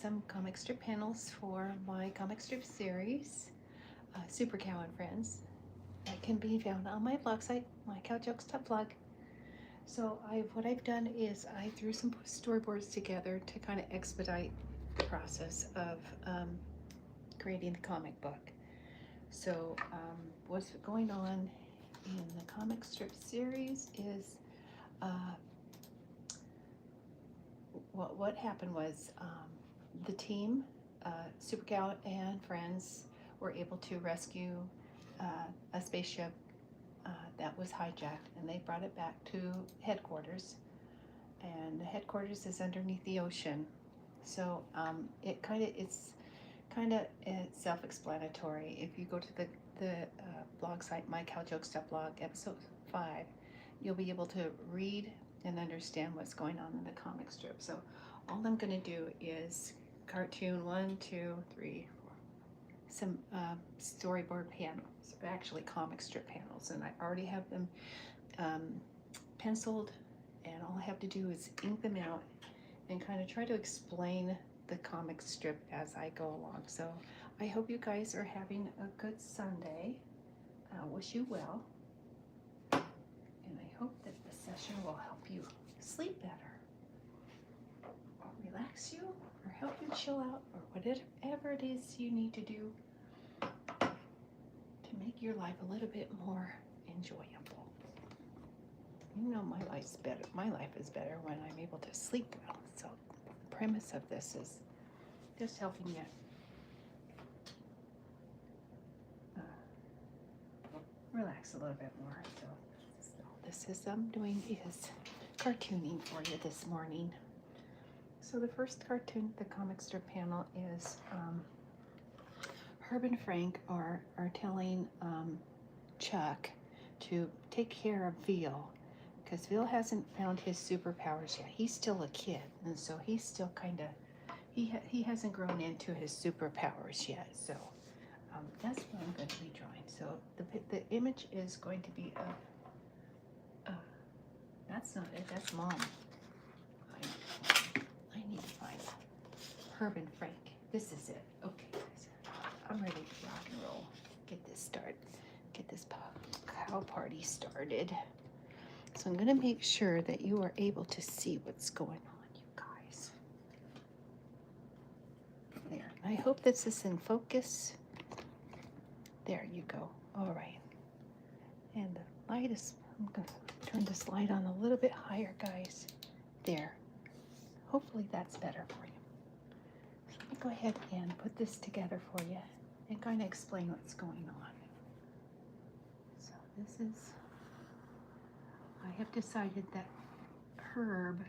some comic strip panels for my comic strip series, Super Cow and Friends, that can be found on my blog site, mycowjokes.blog. So what I've done is I threw some storyboards together to kind of expedite the process of creating the comic book. So what's going on in the comic strip series is what happened was the team, Super Cow and Friends, were able to rescue a spaceship that was hijacked, and they brought it back to headquarters. And the headquarters is underneath the ocean, so it's kind of self-explanatory. If you go to the blog site mycowjokes.blog, episode 5, you'll be able to read and understand what's going on in the comic strip. So all I'm going to do is cartoon 1, 2, 3, 4, some storyboard panels, actually comic strip panels, and I already have them penciled, and all I have to do is ink them out and kind of try to explain the comic strip as I go along. So I hope you guys are having a good Sunday. I wish you well, and I hope that the session will help you sleep better, or relax you, or help you chill out, or whatever it is you need to do to make your life a little bit more enjoyable. You know, my life's better. My life is better when I'm able to sleep well. So the premise of this is just helping you relax a little bit more. So this is I'm doing is cartooning for you this morning. So the first cartoon, the comic strip panel, is Herb and Frank are telling Chuck to take care of Veal, because Veal hasn't found his superpowers yet. He's still a kid, and so he's still kind of he hasn't grown into his superpowers yet. So that's what I'm going to be drawing. So the image is going to be that's not it. That's Mom. I need to find Herb and Frank. This is it. Okay, guys. I'm ready to rock and roll. Get this cow party started. So I'm going to make sure that you are able to see what's going on, you guys. There. I hope this is in focus. There you go. All right. And the light is, I'm going to turn this light on a little bit higher, guys. There. Hopefully that's better for you. So let me go ahead and put this together for you and kind of explain what's going on. So this is, I have decided that Herb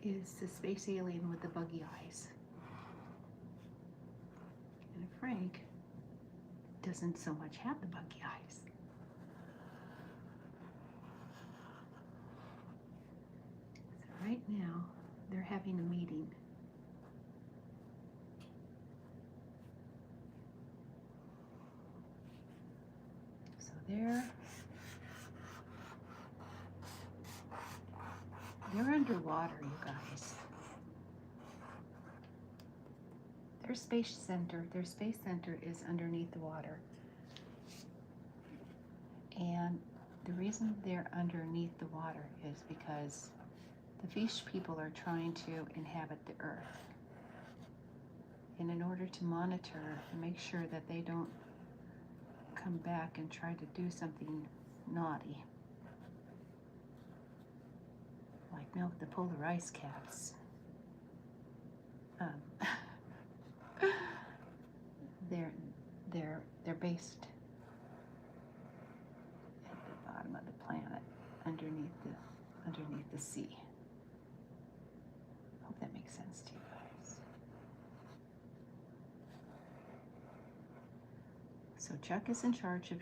is the space alien with the buggy eyes. And Frank doesn't so much have the buggy eyes. So right now, they're having a meeting. So they're underwater, you guys. Their space center is underneath the water. And the reason they're underneath the water is because the fish people are trying to inhabit the earth. And in order to monitor and make sure that they don't come back and try to do something naughty, like milk the polar ice caps, they're based at the bottom of the planet, underneath the sea. Hope that makes sense to you guys. So Chuck is in charge of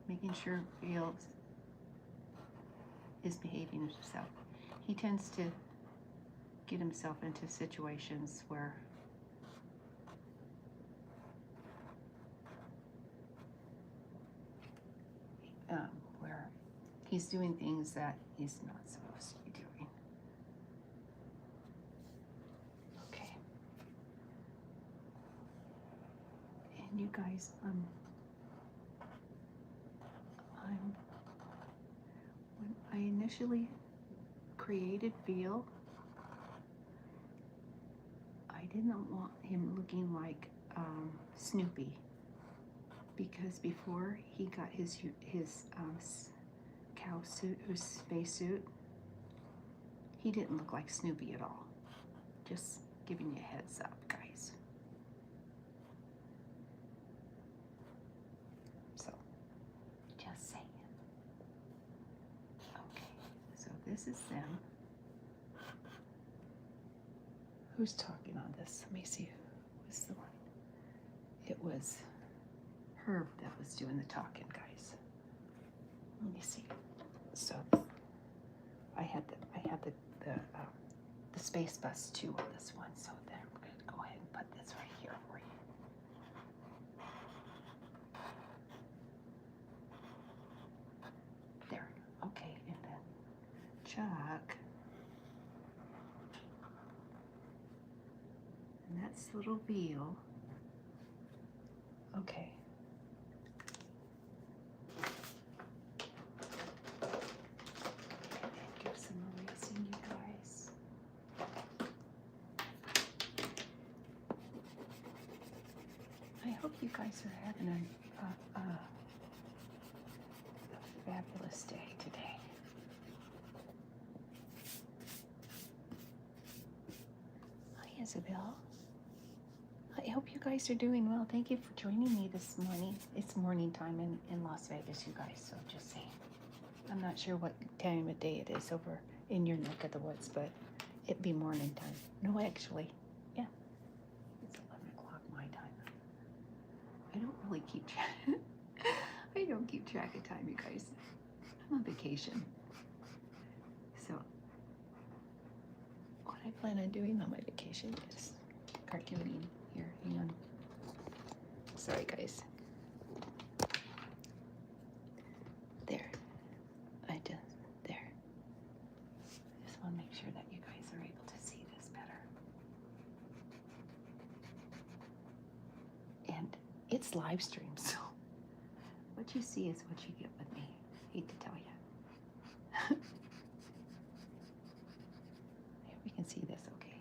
making sure Veal is behaving himself. He tends to get himself into situations where he's doing things that he's not supposed to be doing. And you guys, when I initially created Veal, I didn't want him looking like Snoopy, because before he got his cow suit, or space suit, he didn't look like Snoopy at all. Just giving you a heads up, guys. So, just saying. Okay, so this is them. Who's talking on this? Let me see. Who was the one? It was Herb that was doing the talking, guys. Let me see. So I had the space bus too on this one. So then I'm going to go ahead and put this right here for you. There. Okay, and then Chuck. And that's little Veal. Okay. And give some erasing, you guys. I hope you guys are having a fabulous day today. Hi, Isabel. I hope you guys are doing well. Thank you for joining me this morning. It's morning time in Las Vegas, you guys, so just saying. I'm not sure what time of day it is over in your neck of the woods, but it'd be morning time. No, actually, yeah, it's 11 o'clock my time. I don't really keep track. I don't keep track of time, you guys. I'm on vacation. So, what I plan on doing on my vacation is cartooning. Here, hang on. Sorry, guys. There. There. Just want to make sure that you guys are able to see this better. And it's live stream, so what you see is what you get with me. Hate to tell you. I hope you can see this okay.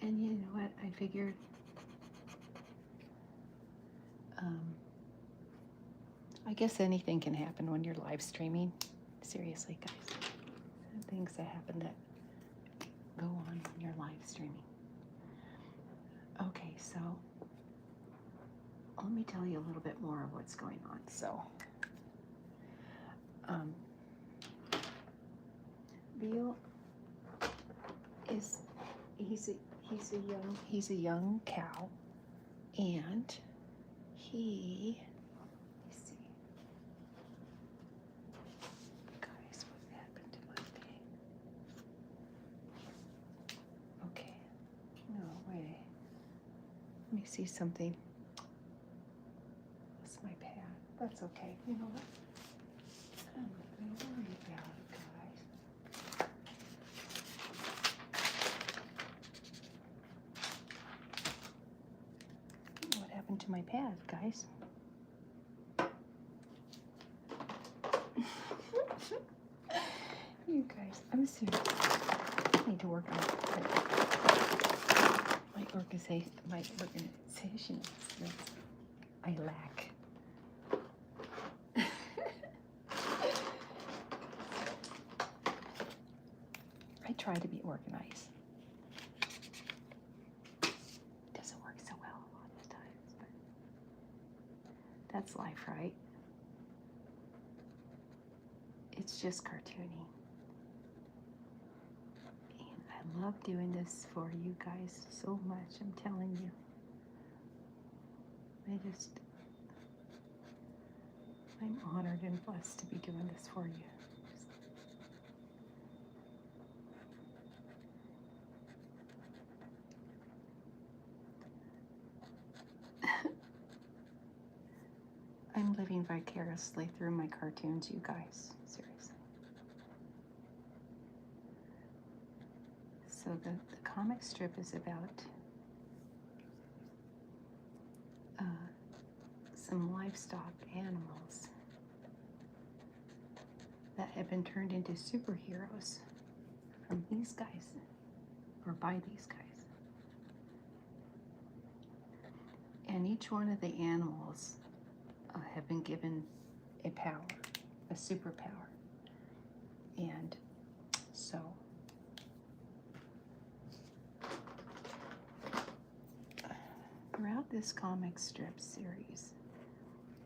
And you know what? I figured I guess anything can happen when you're live streaming. Seriously, guys. Things that happen that go on when you're live streaming. Okay, so let me tell you a little bit more of what's going on. So, Veal is he's a young cow, and he, let's see, guys, what happened to my thing? Okay, no way. Let me see something. That's my pad. That's okay. You know what? I'm not gonna worry about it, guys. What happened to my pad, guys? You guys, I'm serious. I need to work on my organization skills. I lack. I try to be organized. It doesn't work so well a lot of times, but that's life, right? It's just cartooning. And I love doing this for you guys so much, I'm telling you. I'm honored and blessed to be doing this for you. I'm living vicariously through my cartoons, you guys. Seriously. So the comic strip is about some livestock animals that have been turned into superheroes from these guys, or by these guys. And each one of the animals have been given a power, a superpower. And so throughout this comic strip series,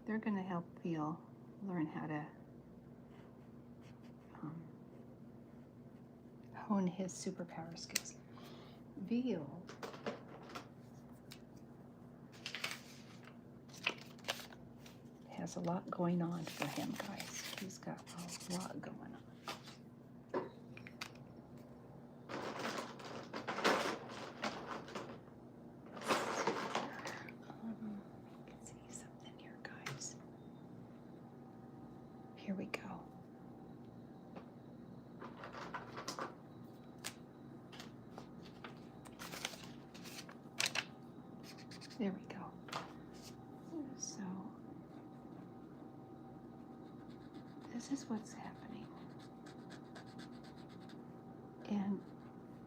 they're going to help Veal learn how to hone his superpower skills. Veal has a lot going on for him, guys. He's got a lot going on. See something here, guys. Here we go. There we go. So this is what's happening. And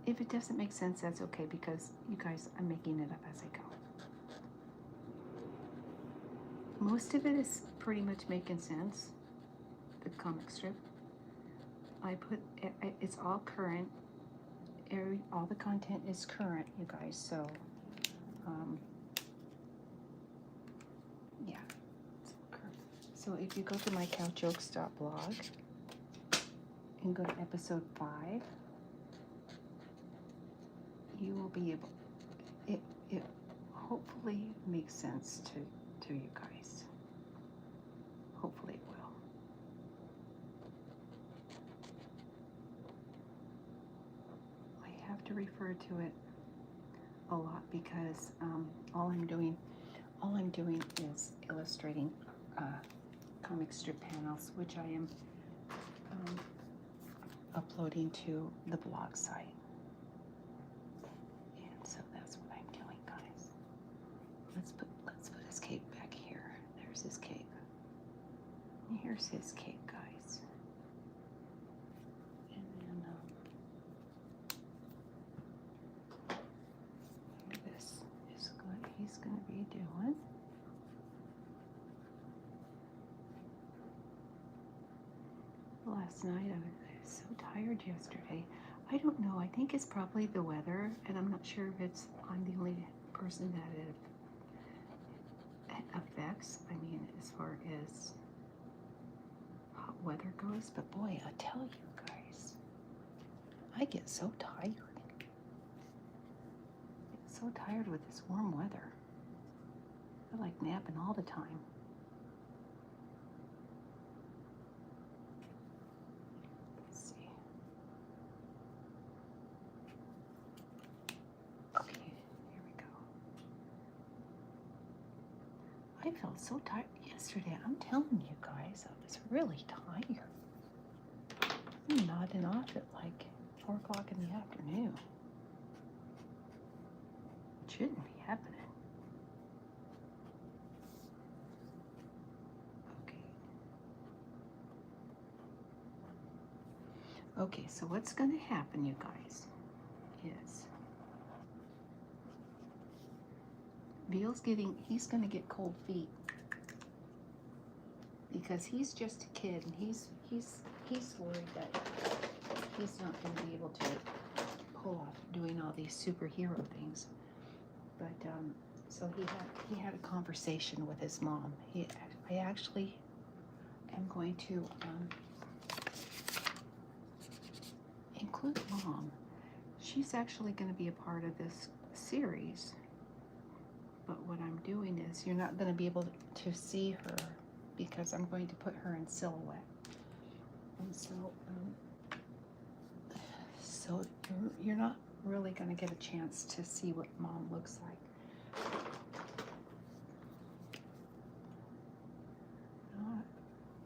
if it doesn't make sense, that's okay, because you guys, I'm making it up as I go. Most of it is pretty much making sense, the comic strip. It's all current. All the content is current, you guys, so yeah, it's current. So if you go to my couchjokes.blog and go to episode 5, you will be able, it hopefully makes sense to you guys. Hopefully it will. I have to refer to it a lot because all I'm doing is illustrating comic strip panels, which I am uploading to the blog site. And so that's what I'm doing, guys. Let's put his cape back here. There's his cape. And here's his cape, guys. And then this is what he's going to be doing. Last night I was so tired yesterday. I don't know. I think it's probably the weather, and I'm not sure if I'm the only person that it affects. I mean, as far as hot weather goes. But boy, I tell you guys, I get so tired. I get so tired with this warm weather. I like napping all the time. I felt so tired yesterday. I'm telling you guys, I was really tired. I'm nodding off at like 4 o'clock in the afternoon. It shouldn't be happening. Okay, so what's going to happen, you guys, is Veal's he's going to get cold feet because he's just a kid, and he's worried that he's not going to be able to pull off doing all these superhero things. But so he had a conversation with his mom. I actually am going to include Mom. She's actually going to be a part of this series. But what I'm doing is, you're not going to be able to see her because I'm going to put her in silhouette. And so you're not really going to get a chance to see what Mom looks like.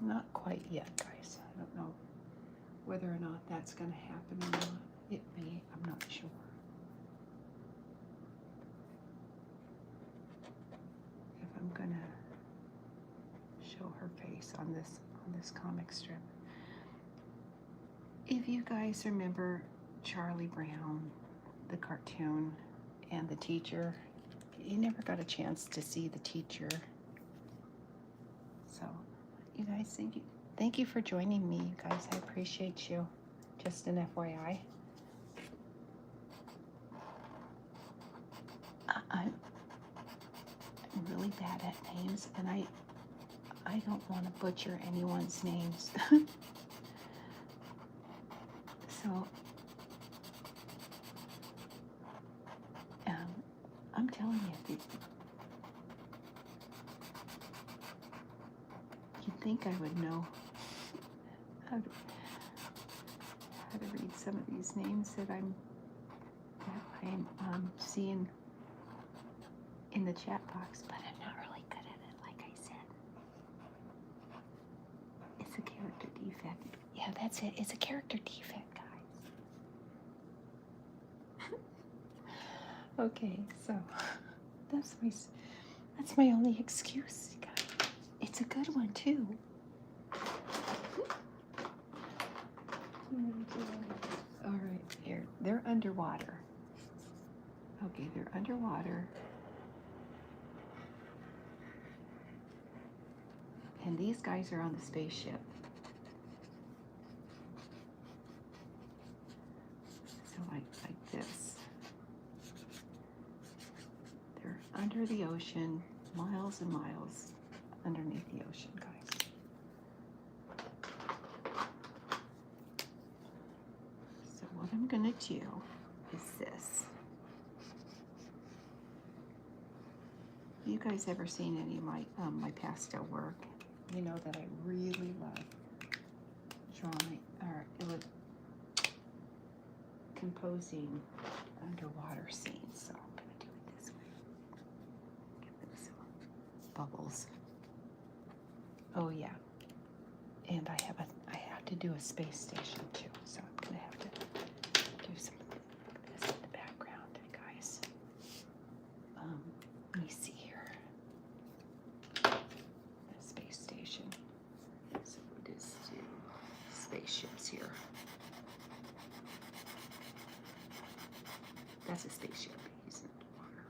Not quite yet, guys. I don't know whether or not that's going to happen or not. It may, I'm not sure. If I'm gonna show her face on this comic strip. If you guys remember Charlie Brown, the cartoon, and the teacher, you never got a chance to see the teacher. So, you guys, thank you for joining me, you guys. I appreciate you. Just an FYI. I'm really bad at names, and I don't want to butcher anyone's names. So, I'm telling you, you'd think I would know how to read some of these names that I'm seeing in the chat box, but I'm not really good at it, like I said. It's a character defect. Yeah, that's it. It's a character defect, guys. Okay, so that's my only excuse, guys. It's a good one too. All right, here they're underwater. Okay, they're underwater. And these guys are on the spaceship. So like this. They're under the ocean, miles and miles underneath the ocean, guys. So what I'm gonna do is this. You guys ever seen any of my pastel work? You know that I really love drawing or composing underwater scenes. So I'm gonna do it this way. Give it some bubbles. Oh yeah, and I have to do a space station too. So I'm gonna have to do some of this in the background, guys. Let me see here. The space station. So we'll just do spaceships here. That's a spaceship. He's in the water.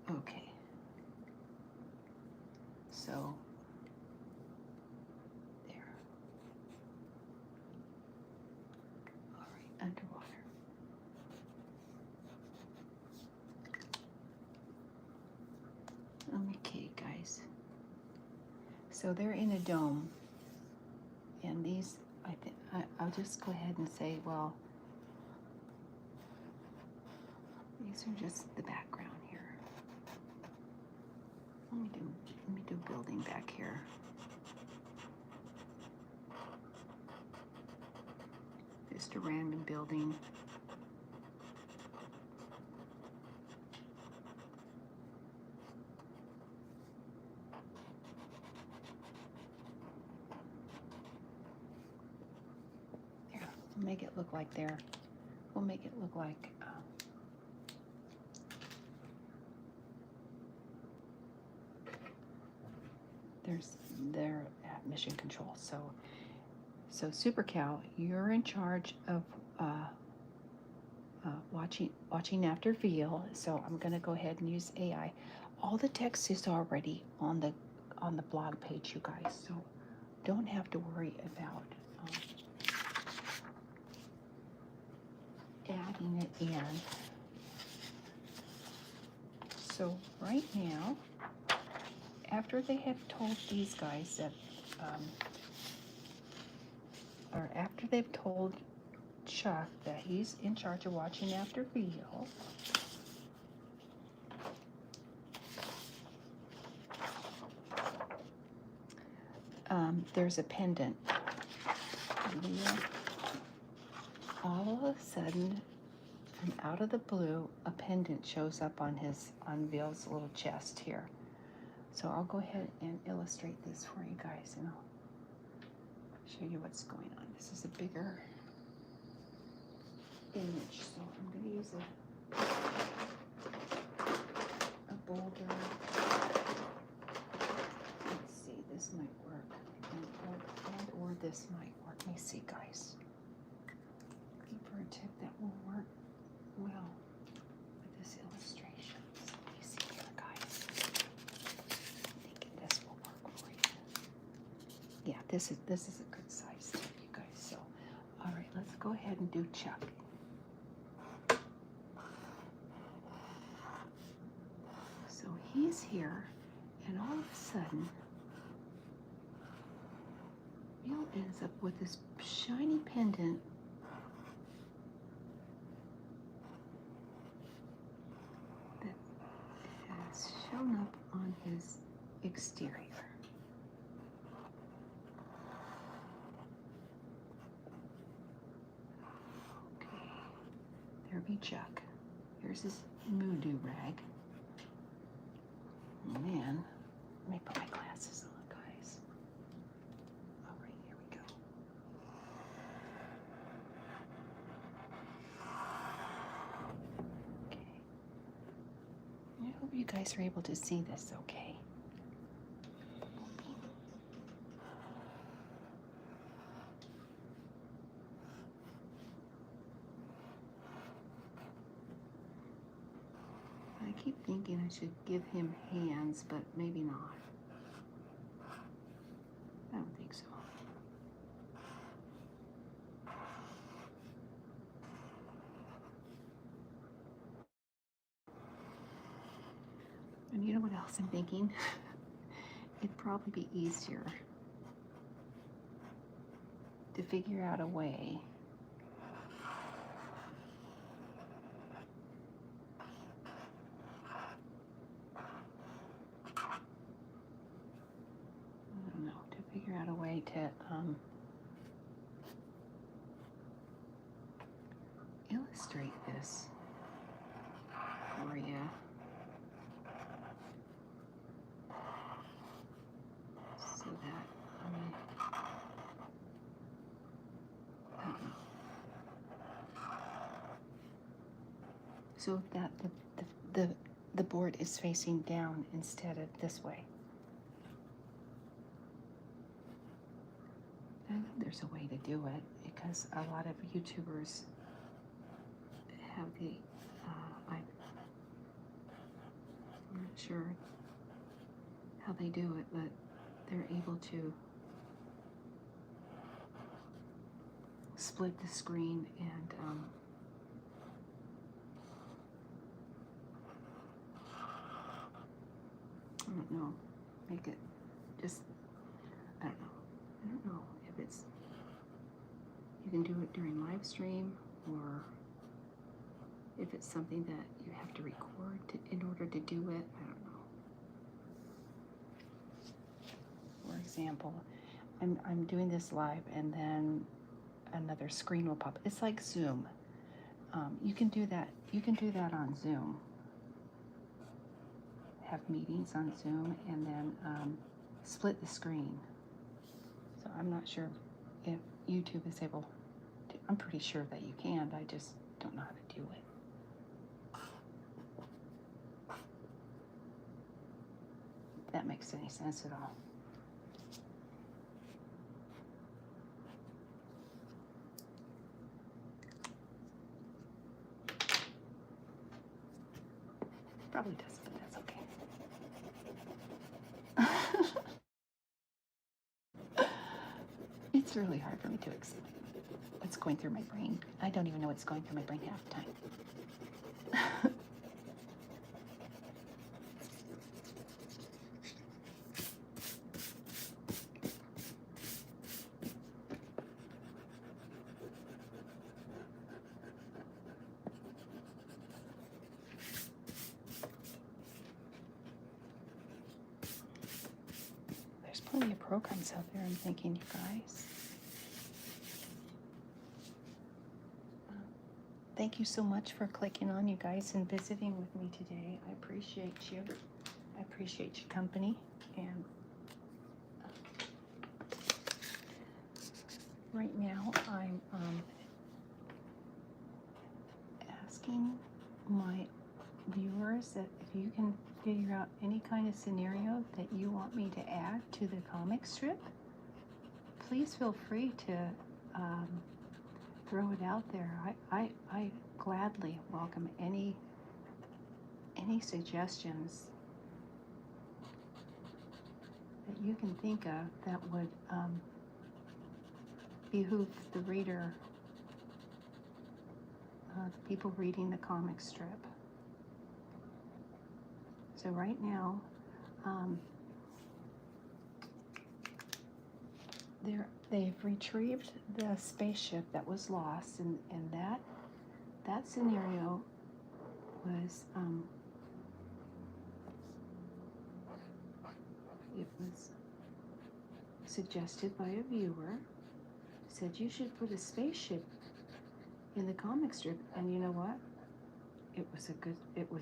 Here. Okay. So there. All right, underwater. Okay, guys. So they're in a dome, and these, I'll just go ahead and say, well, these are just the background here. Let me do building back here. Just a random building. There, we'll make it look like there. We'll make it look like they're at mission control. So Super Cow, you're in charge of watching after Veal. So I'm gonna go ahead and use AI. All the text is already on the blog page, you guys. So don't have to worry about adding it in. So right now, after they have told these guys that, or after they've told Chuck that he's in charge of watching after Veal, there's a pendant. All of a sudden And out of the blue, a pendant shows up on Bill's little chest here. So I'll go ahead and illustrate this for you guys, and I'll show you what's going on. This is a bigger image, so I'm going to use a bolder. Let's see, this might work, or this might work. Let me see, guys. Looking for a tip that will work well with this illustration. So let me see here, guys. I'm thinking this will work for you. Yeah, this is a good size tip, you guys. So, all right, let's go ahead and do Chuck. So he's here, and all of a sudden, Bill ends up with this shiny pendant that has shown up on his exterior. Okay, there be Chuck. Here's his moo-doo rag. Man, let me put my glasses on, guys. All right, here we go. Okay. I hope you guys are able to see this okay. I keep thinking I should give him hands, but maybe not. I don't think so. And you know what else I'm thinking? It'd probably be easier to figure out a way to illustrate this for you. So that, I don't know. So that the board is facing down instead of this way. I know there's a way to do it because a lot of YouTubers have the, I'm not sure how they do it, but they're able to split the screen and I don't know, make it just, I don't know if it's, you can do it during live stream or if it's something that you have to record in order to do it. I don't know. For example, I'm doing this live and then another screen will pop. It's like Zoom. You can do that. You can do that on Zoom. Have meetings on Zoom and then split the screen. So I'm not sure if YouTube is able to. I'm pretty sure that you can. I just don't know how to do it. If that makes any sense at all. Probably doesn't, but that's okay. It's really hard for me to explain what's going through my brain. I don't even know what's going through my brain half the time. There's plenty of programs out there, I'm thinking, you guys. Thank you so much for clicking on, you guys, and visiting with me today. I appreciate you. I appreciate your company. And right now, I'm asking my viewers that if you can figure out any kind of scenario that you want me to add to the comic strip, please feel free to throw it out there. I gladly welcome any suggestions that you can think of that would behoove the reader, the people reading the comic strip. So right now, they've retrieved the spaceship that was lost, and that scenario was it was suggested by a viewer. Said you should put a spaceship in the comic strip, and you know what? It was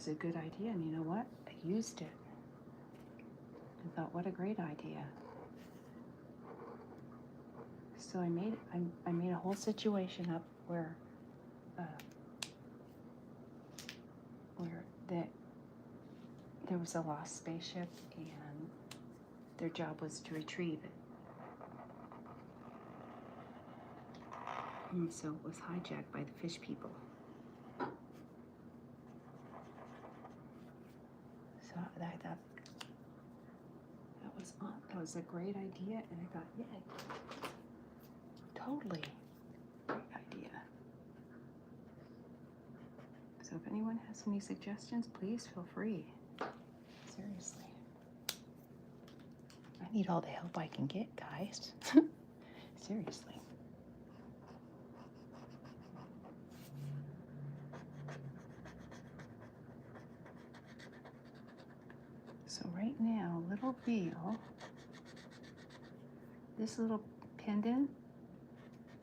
a good idea, and you know what? I used it. I thought, what a great idea. So I made a whole situation up where there was a lost spaceship, and their job was to retrieve it. And so it was hijacked by the fish people. So I thought that was a great idea, and I thought, yeah, totally great idea. So if anyone has any suggestions, please feel free. Seriously. I need all the help I can get, guys. Seriously. So right now, little Veal, this little pendant,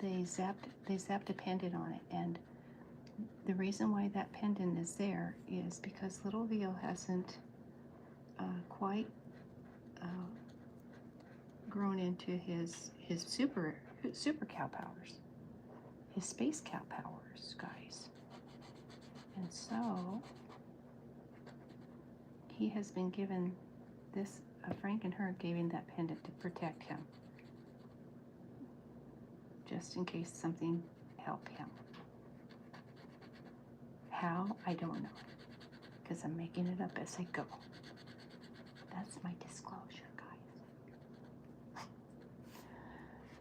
they zapped a pendant on it, and the reason why that pendant is there is because little Veal hasn't quite grown into his super cow powers, his space cow powers, guys. And so he has been given this. Frank and her gave him that pendant to protect him, just in case something helped him. How? I don't know, because I'm making it up as I go. That's my disclosure, guys.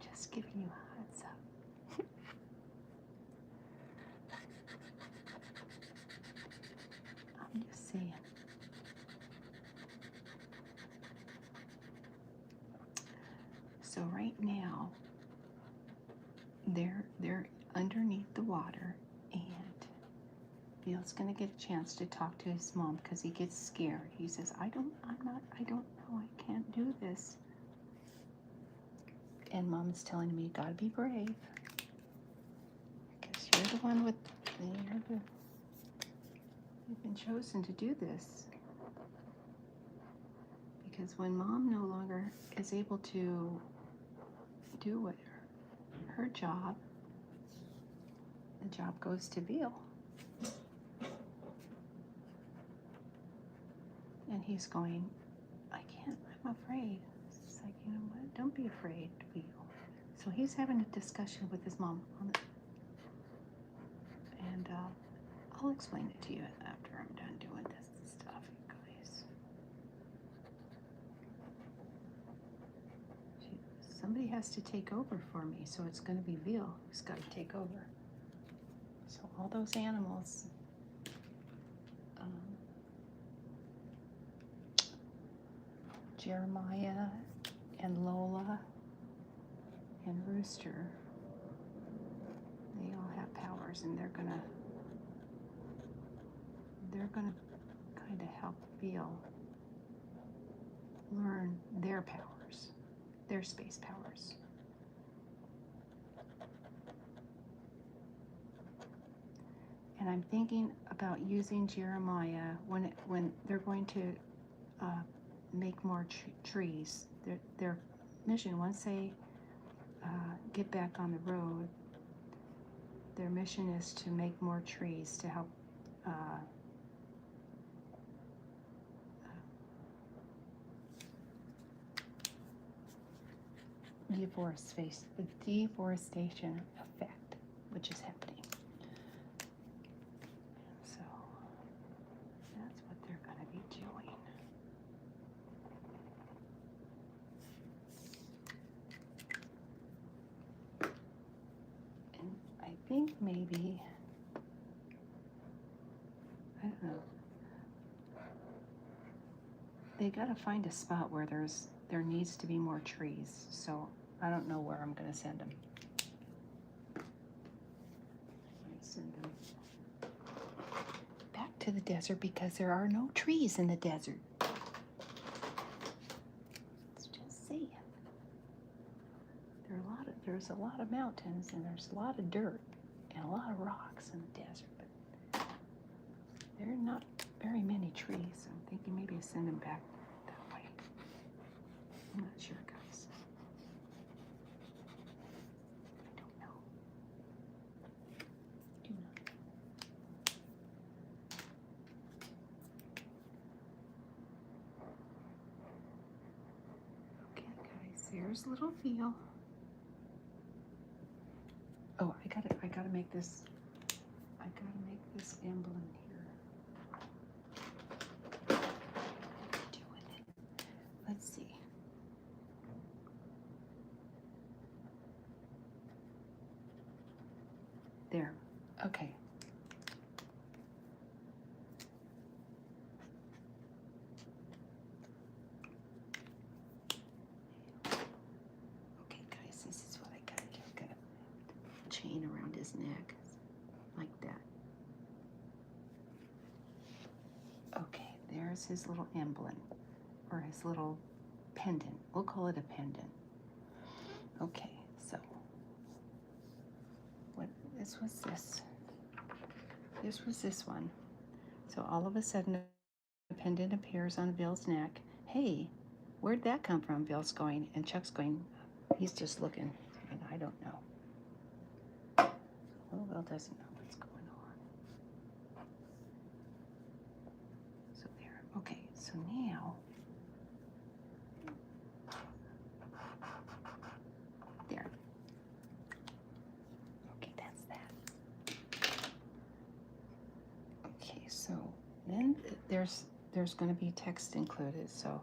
Just giving you a heads up. I'm just saying. So right now, they're underneath the water, and Veal's gonna get a chance to talk to his mom because he gets scared. He says, I don't know, I can't do this. And Mom's telling me, you gotta be brave, because you're the one you've been chosen to do this. Because when Mom no longer is able to do what her job, the job goes to Veal. And he's going, I can't, I'm afraid. It's like, you know what, don't be afraid, Veal. So he's having a discussion with his mom on it. And I'll explain it to you after I'm done doing this stuff, you guys. Somebody has to take over for me, so it's going to be Veal who's got to take over. So all those animals, Jeremiah and Lola and Rooster, they all have powers, and they're gonna kind of help Veal learn their powers, their space powers. And I'm thinking about using Jeremiah when they're going to make more trees. Their mission, once they get back on the road, their mission is to make more trees to help the deforestation effect, which is happening. So that's what they're going to be doing. And I think maybe, I don't know, they got to find a spot where there needs to be more trees. So I don't know where I'm going to send them. Send them back to the desert because there are no trees in the desert. Let's just say it. There's a lot of mountains and there's a lot of dirt and a lot of rocks in the desert, but there are not very many trees. I'm thinking maybe I send them back that way. I'm not sure, guys. I don't know. Do not. Okay, guys, here's Little Phil. Oh, I gotta make this emblem here. What do I do with it? Let's see. There. Okay. Okay, guys, this is what I gotta do. I gotta chain around his neck like that. Okay, there's his little emblem, or his little pendant. We'll call it a pendant. Okay, so this was this one. So all of a sudden a pendant appears on Bill's neck. Hey, where'd that come from? Bill's going, and Chuck's going, he's just looking, and I don't know. Well, Bill doesn't know what's going on. So there. Okay, so now, there. Okay, that's that. Okay, so then there's going to be text included. So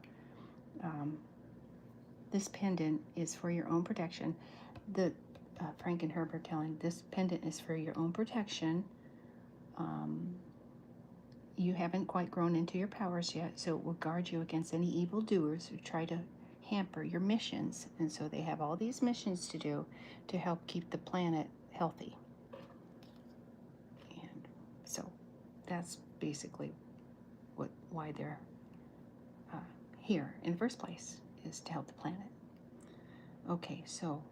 this pendant is for your own protection. Frank and Herb are telling this pendant is for your own protection. You haven't quite grown into your powers yet, so it will guard you against any evildoers who try to hamper your missions. And so they have all these missions to do to help keep the planet healthy. And so that's basically why they're here in the first place, is to help the planet. Okay, so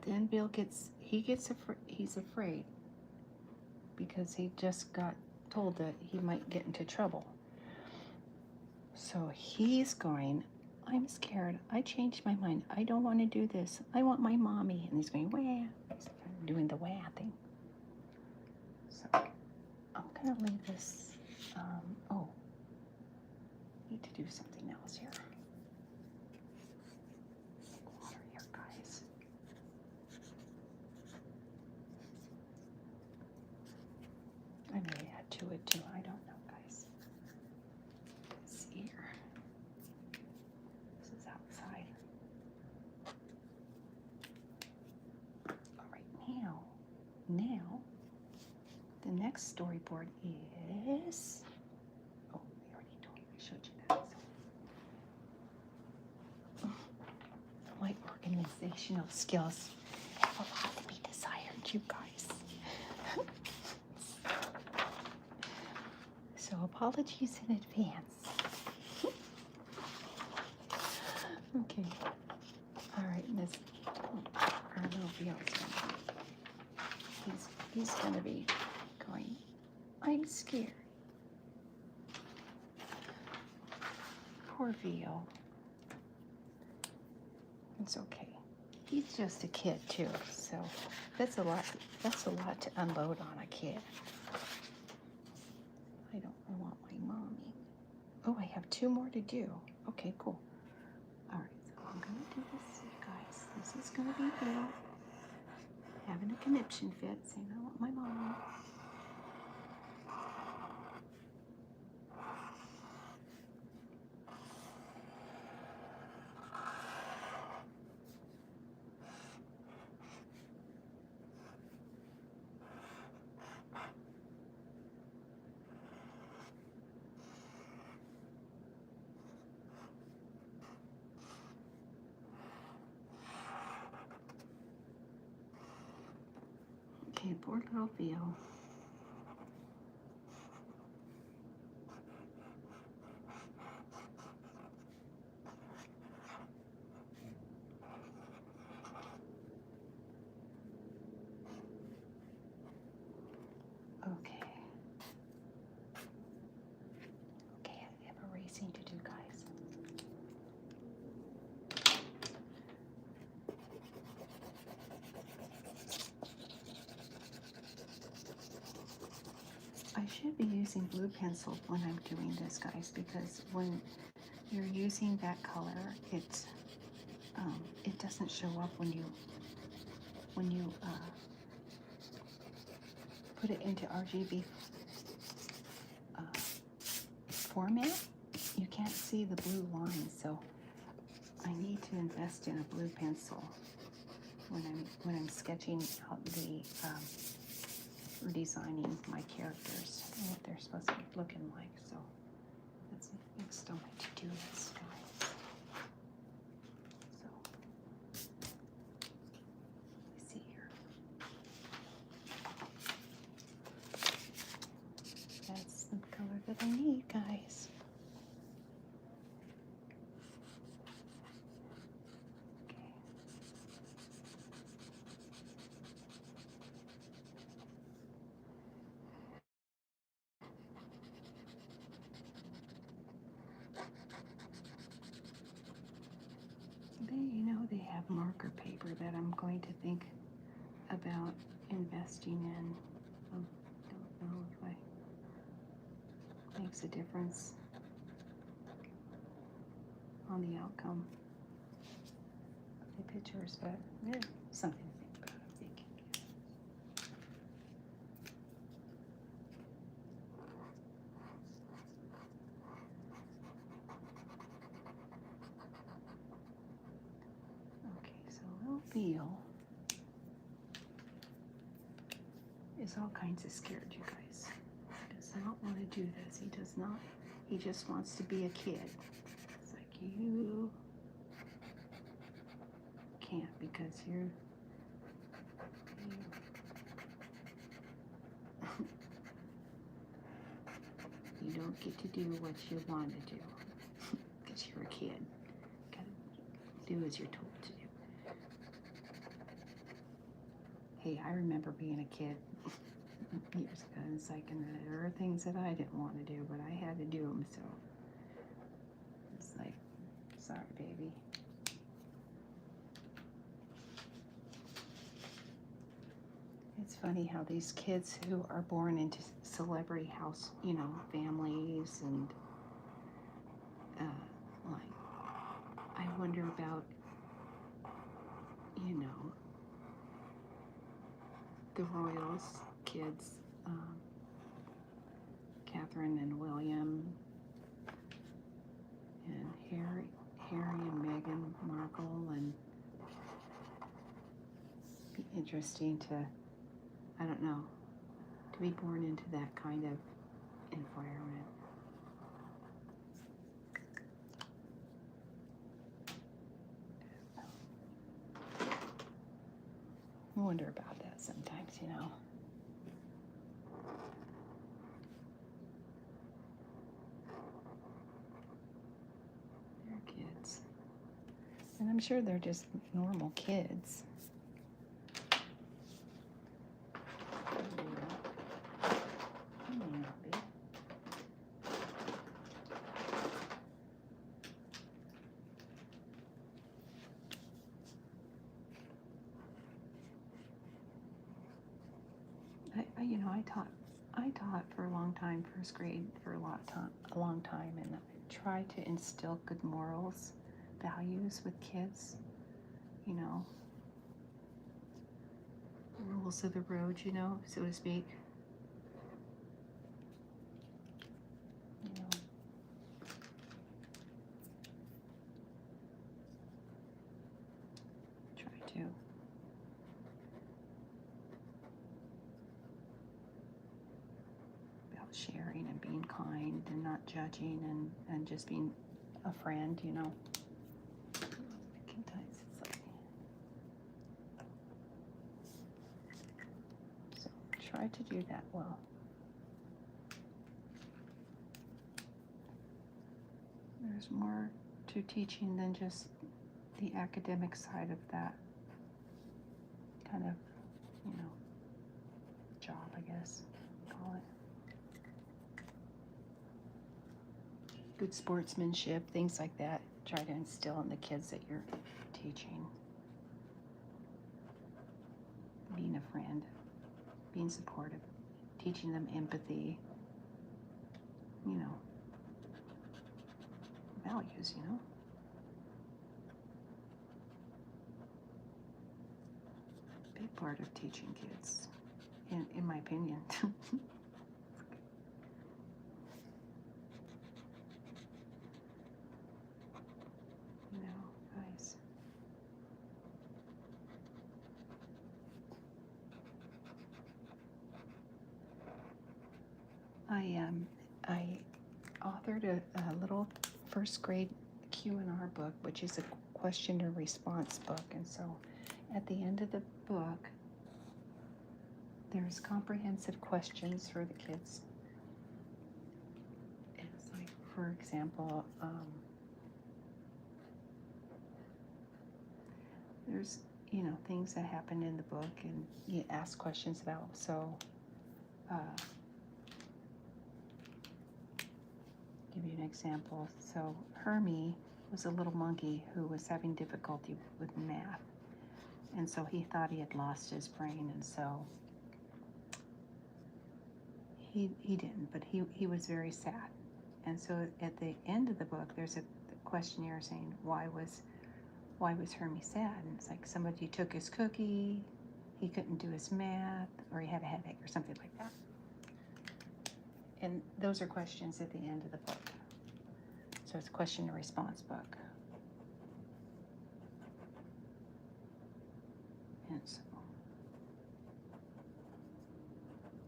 then Bill he's afraid because he just got told that he might get into trouble. So he's going, I'm scared. I changed my mind. I don't want to do this. I want my mommy. And he's going, wah. He's doing the wah thing. So I'm going to leave this. Oh, need to do something else here. Water here, guys. I may add to it too. I don't know, guys. It's here. This is outside. All right, now, the next storyboard is. Oh, I already showed you that. So. My organizational skills have a lot to be desired, you guys. So apologies in advance. Okay. All right, Miss. Our little Bill's he's going to be going I'm scared. Poor Vio. It's okay. He's just a kid too, so that's a lot. That's a lot to unload on a kid. I don't want my mommy. Oh, I have 2 more to do. Okay, cool. All right, so I'm gonna do this, you guys. This is gonna be Vio having a conniption fit, saying I want my mom. Okay, poor little Vio. Okay. Okay, I have erasing to do, guys. I should be using blue pencil when I'm doing this, guys, because when you're using that color, it doesn't show up when you put it into RGB format. You can't see the blue lines, so I need to invest in a blue pencil when I'm sketching out the or designing my characters and what they're supposed to be looking like. So that's next on my to-do list, guys. So let's see here. That's the color that I need, guys. They have marker paper that I'm going to think about investing in. I don't know if it makes a difference on the outcome of the pictures, but something to think about, I'm thinking. Okay, so little Beal is all kinds of scared, you guys. He does not want to do this. He does not. He just wants to be a kid. It's like, you can't because you you don't get to do what you want to do because you're a kid. You gotta do as you're told to do. Hey, I remember being a kid years ago. It's like, and there are things that I didn't want to do, but I had to do them. So it's like, sorry, baby. It's funny how these kids who are born into celebrity house, families and like, I wonder about, the Royals kids, Catherine and William, and Harry and Meghan Markle, and it'd be interesting to, I don't know, to be born into that kind of environment. I wonder about that sometimes, They're kids. And I'm sure they're just normal kids. I taught for a long time, first grade for a long time, and I try to instill good morals, values with kids, you know, rules of the road, so to speak. You know, try to. About sharing and being kind and not judging and just being a friend, Sometimes it's like, so try to do that well. There's more to teaching than just the academic side of that kind of, job, I guess, call it. Good sportsmanship, things like that. Try to instill in the kids that you're teaching. Being a friend, being supportive, teaching them empathy, values, Big part of teaching kids, in my opinion. Guys. I authored a little first grade Q&R book, which is a question and response book. And so at the end of the book, there's comprehensive questions for the kids. It's like, for example, there's, things that happen in the book and you ask questions about. So, give you an example. So Hermie was a little monkey who was having difficulty with math. And so he thought he had lost his brain, and so he didn't, but he was very sad. And so at the end of the book, there's a questionnaire saying, why was Hermie sad? And it's like somebody took his cookie, he couldn't do his math, or he had a headache or something like that. And those are questions at the end of the book. So it's a question and response book. And so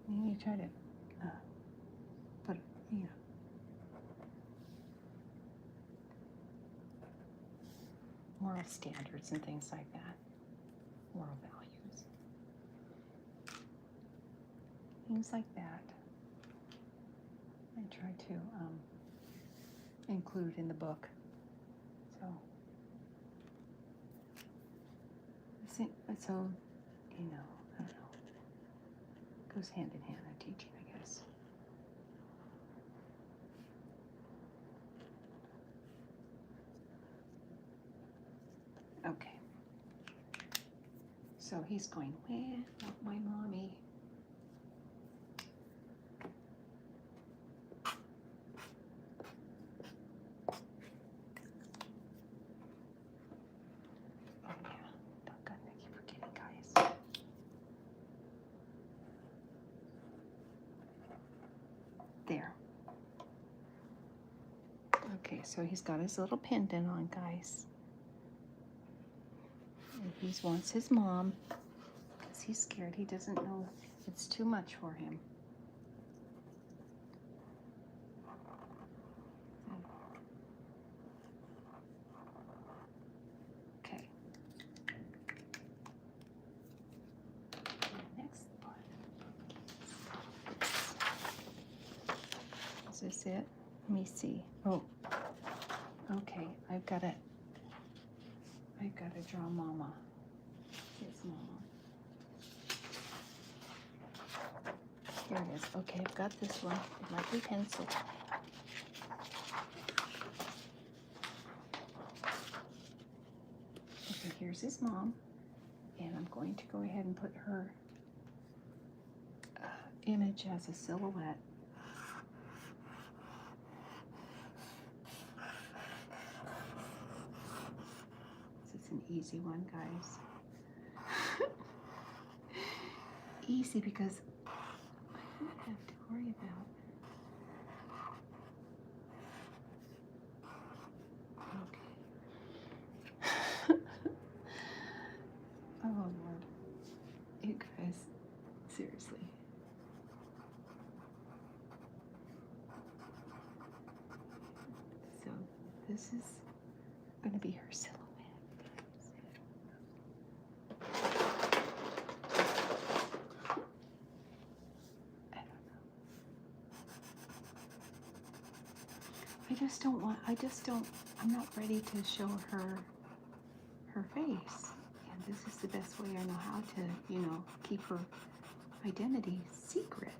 you try to put, moral standards and things like that, moral values, things like that. I try to include in the book. So, I don't know. It goes hand in hand in teaching, I guess. Okay. So he's going, well, not my mommy. Oh yeah, doggone, I keep forgetting, guys. There. Okay, so he's got his little pendant on, guys. And he wants his mom because he's scared. He doesn't know it's too much for him. Okay. Next part. Is this it? Let me see. Oh, okay. I've got to draw Mama. Here's Mama. Here it is. Okay, I've got this one with my blue pencil. Okay, here's his mom. And I'm going to go ahead and put her image as a silhouette. This is an easy one, guys. Easy because I don't have to worry about. Okay. Oh Lord, you guys, seriously. So this is going to be her silhouette. I'm not ready to show her face. And this is the best way I know how to, keep her identity secret.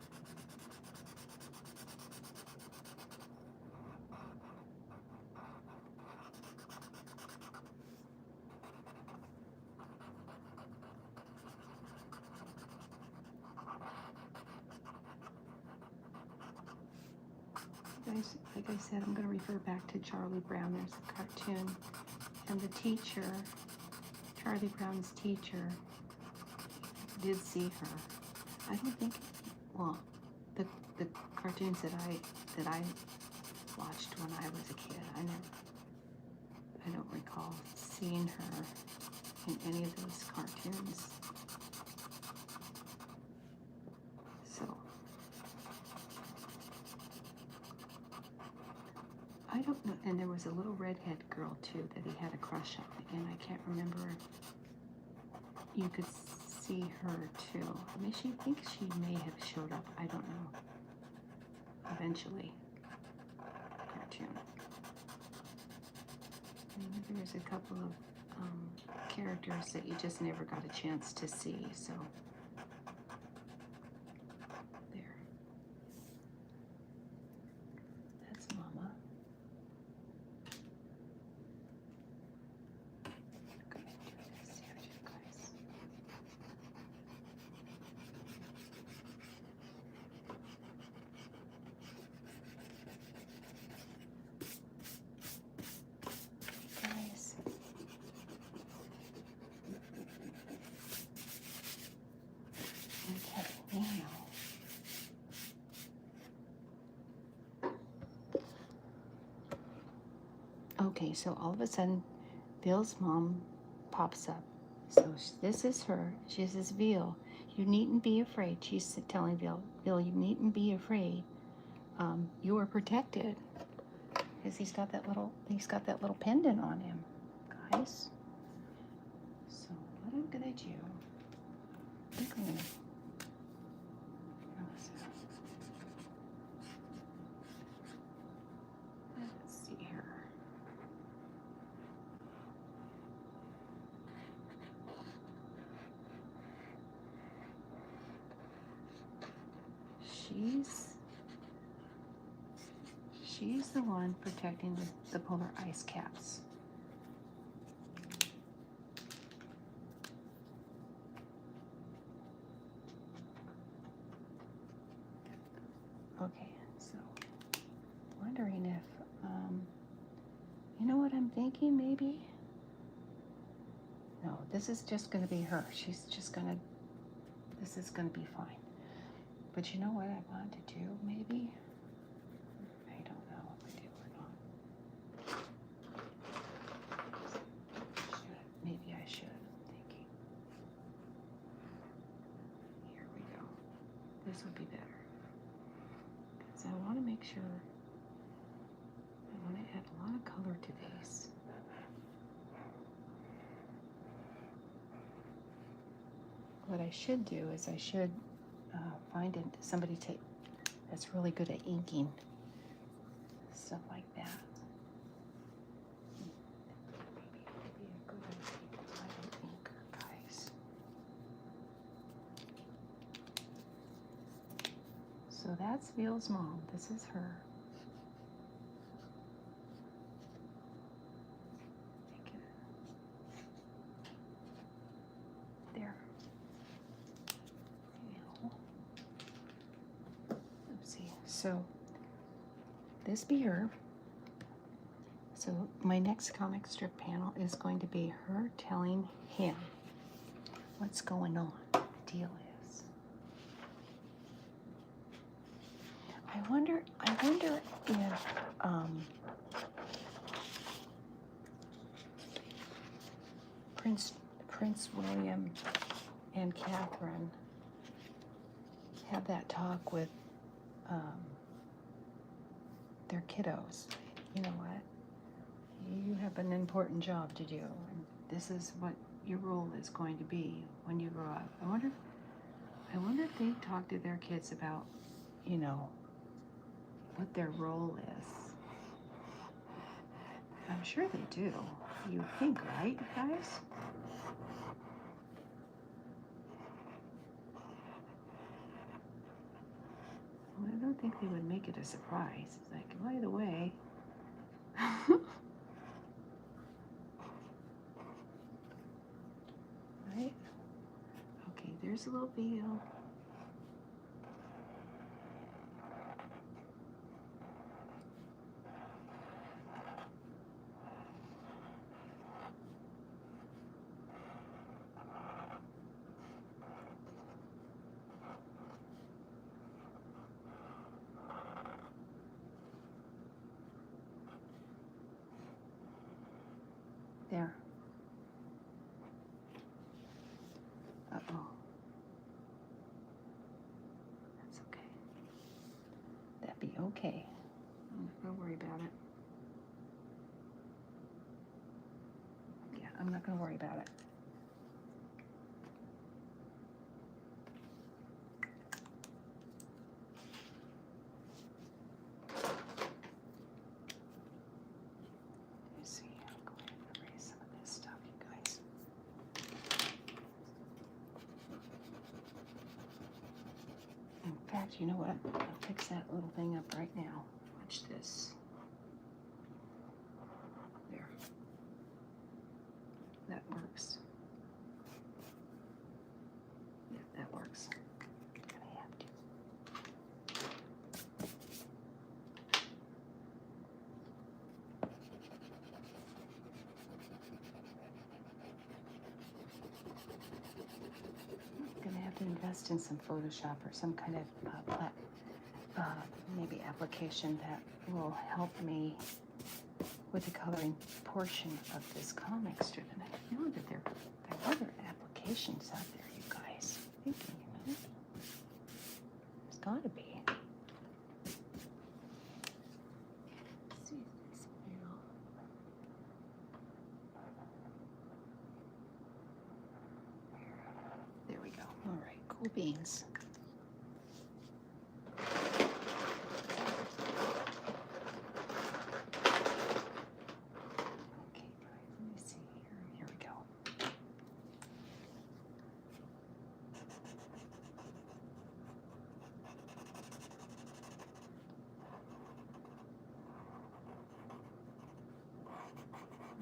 Guys, like I said, I'm going to refer back to Charlie Brown. There's a cartoon, and the teacher, Charlie Brown's teacher, did see her. I don't think, well, the cartoons that I watched when I was a kid, I don't recall seeing her in any of those cartoons. So I don't know. And there was a little redhead girl too that he had a crush on, and I can't remember if you could see her too. I mean, she thinks she may have showed up. I don't know. Eventually, cartoon. And there's a couple of characters that you just never got a chance to see. So there. That's Mama. I'm gonna do this here, you guys. Guys. Okay, now. Okay, so all of a sudden, Bill's mom pops up. So this is her. She says, Bill, you needn't be afraid. She's telling Bill, you needn't be afraid. You are protected. Because he's got that little pendant on him, guys. So what I'm gonna do, let's see here. She's the one protecting the polar ice caps. Okay, so wondering if, you know what I'm thinking, maybe? No, this is just going to be her. This is going to be fine. But you know what I want to do, maybe? I don't know if I do or not. Maybe I should, I'm thinking. Here we go. This would be better. Because I want to make sure, I want to add a lot of color to these. What I should do is I should find somebody that's really good at inking, stuff like that. Maybe it would be a good idea to find an inker, guys. So that's Bill's mom. This is her. There. So this be her. So my next comic strip panel is going to be her telling him what's going on. The deal is, I wonder if Prince William and Catherine have that talk with their kiddos. You know what? You have an important job to do, and this is what your role is going to be when you grow up. I wonder if they talk to their kids about, you know, what their role is. I'm sure they do. You think, right, guys? Well, I don't think they would make it a surprise. It's like, by the way. Right? Okay, there's a little video. There. Uh-oh. That's okay. That'd be okay. I'm not gonna worry about it. Yeah, I'm not gonna worry about it. Let's see. I'm going to erase some of this stuff, you guys. In fact, you know what? I'll fix that little thing up right now. Watch this. There. That works. Yeah, that works. Gonna have to. Gonna have to invest in some Photoshop or some kind of maybe application that will help me with the coloring portion of this comic strip. And I know that there are other applications out there, you guys. Thinking, you know, there's gotta be. Let's see this now. There we go. All right, cool beans.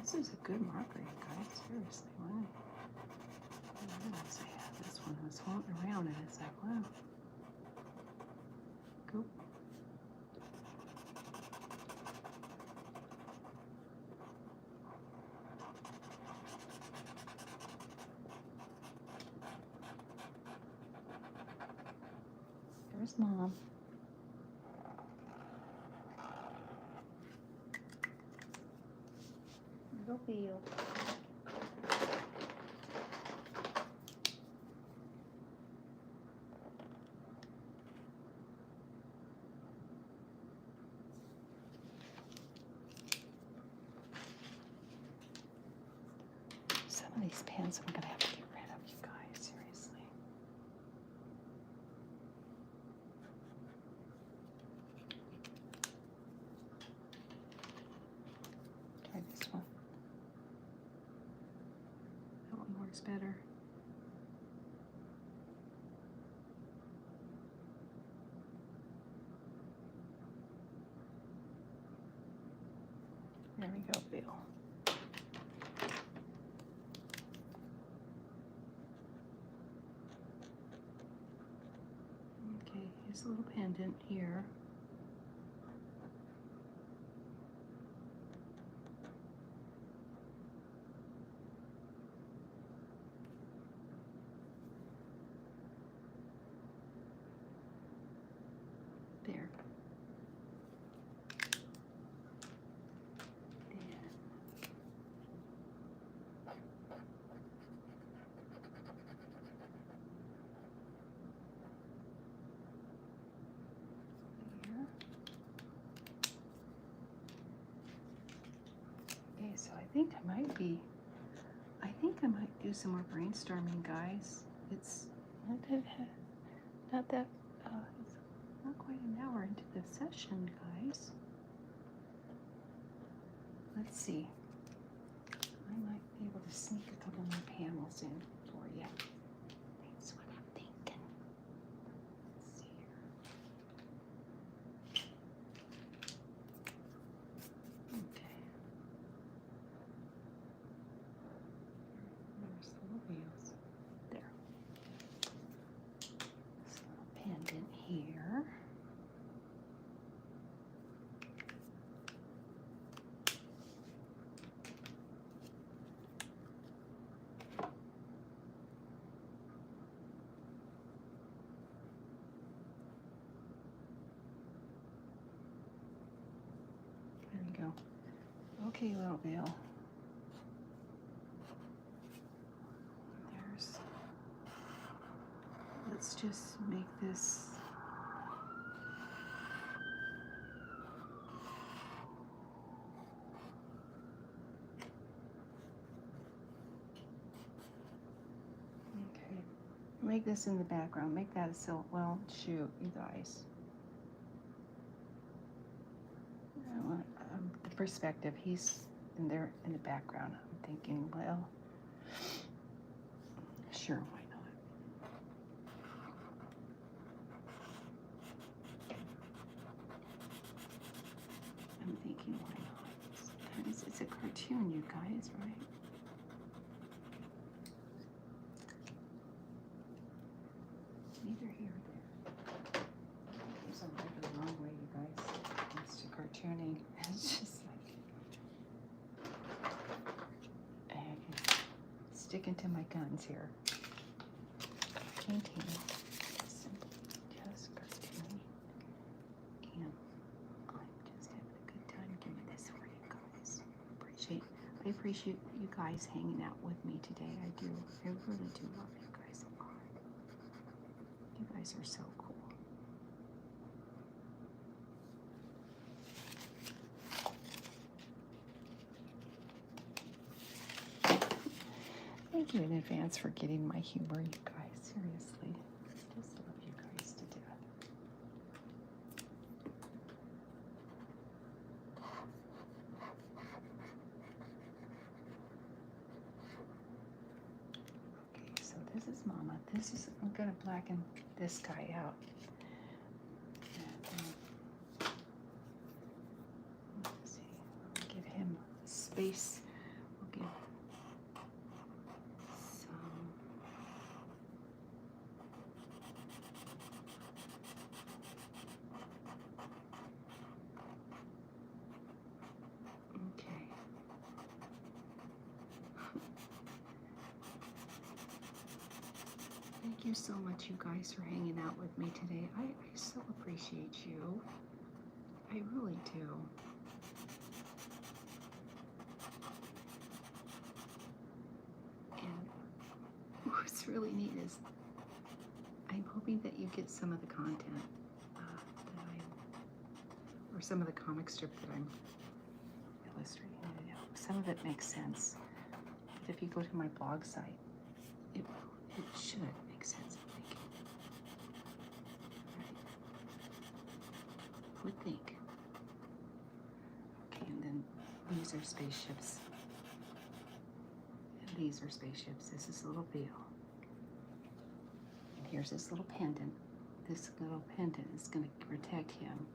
This is a good marker, you guys. Seriously, wow. I didn't realize I had this one. I was floating around and it's like, wow. Cool. There's Mom. Little field. Some of these pens I'm gonna have to get rid of, you guys, seriously. Try this one. That one works better. There we go, Bill. Okay, here's a little pendant here. so I think I might do some more brainstorming, guys. It's not that, it's not quite an hour into the session, guys. Let's see. I might be able to sneak a couple more panels in for you. That's what I'm thinking. Let's see here. Okay. There's the little wheels. There. This little pendant here. There we go. Okay, little Bill. Let's just make this okay. Make this in the background. Make that a silk. Well, shoot, you guys. I want the perspective. He's in there in the background. I'm thinking, well, sure, why not? I'm thinking, why not? Sometimes it's a cartoon, you guys, right? Neither here or there. There's a right or the wrong way, you guys. It's to cartooning. It's just like, and sticking to my guns here. Painting, simply just cartooning, and I'm just having a good time doing this for you guys. I appreciate you guys hanging out with me today. I do. I really do love you guys a lot. You guys are so cool. Thank you in advance for getting my humor, you guys. Seriously. Just love you guys to death. Okay, so this is Mama. I'm going to blacken this guy out. And, let's see. I'll give him space. We'll give some. Okay. Thank you so much, you guys, for hanging out with me today. I so appreciate you. I really do. And what's really neat is I'm hoping that you get some of the content or some of the comic strip that I'm illustrating. Some of it makes sense. But if you go to my blog site, it should make sense, I think. Right. Would think. Okay, and then these are spaceships. And these are spaceships. This is a little veil. And here's this little pendant. This little pendant is going to protect him.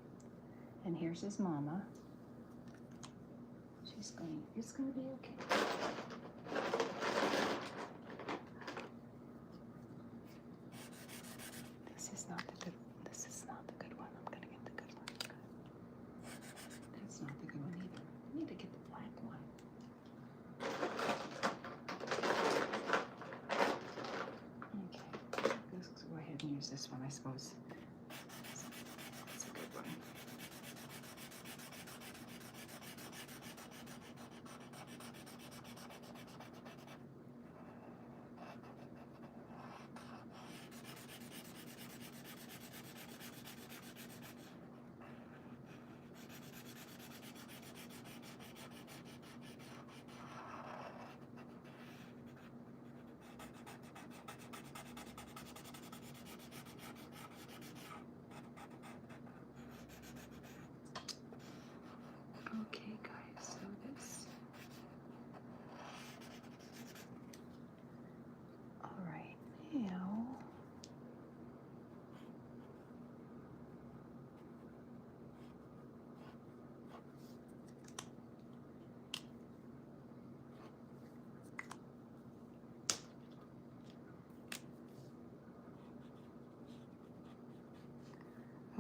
And here's his mama. It's going to be okay. This is not the good one. I'm going to get the good one. That's not the good one either. I need to get the black one. Okay. Let's go ahead and use this one, I suppose. That's a good one.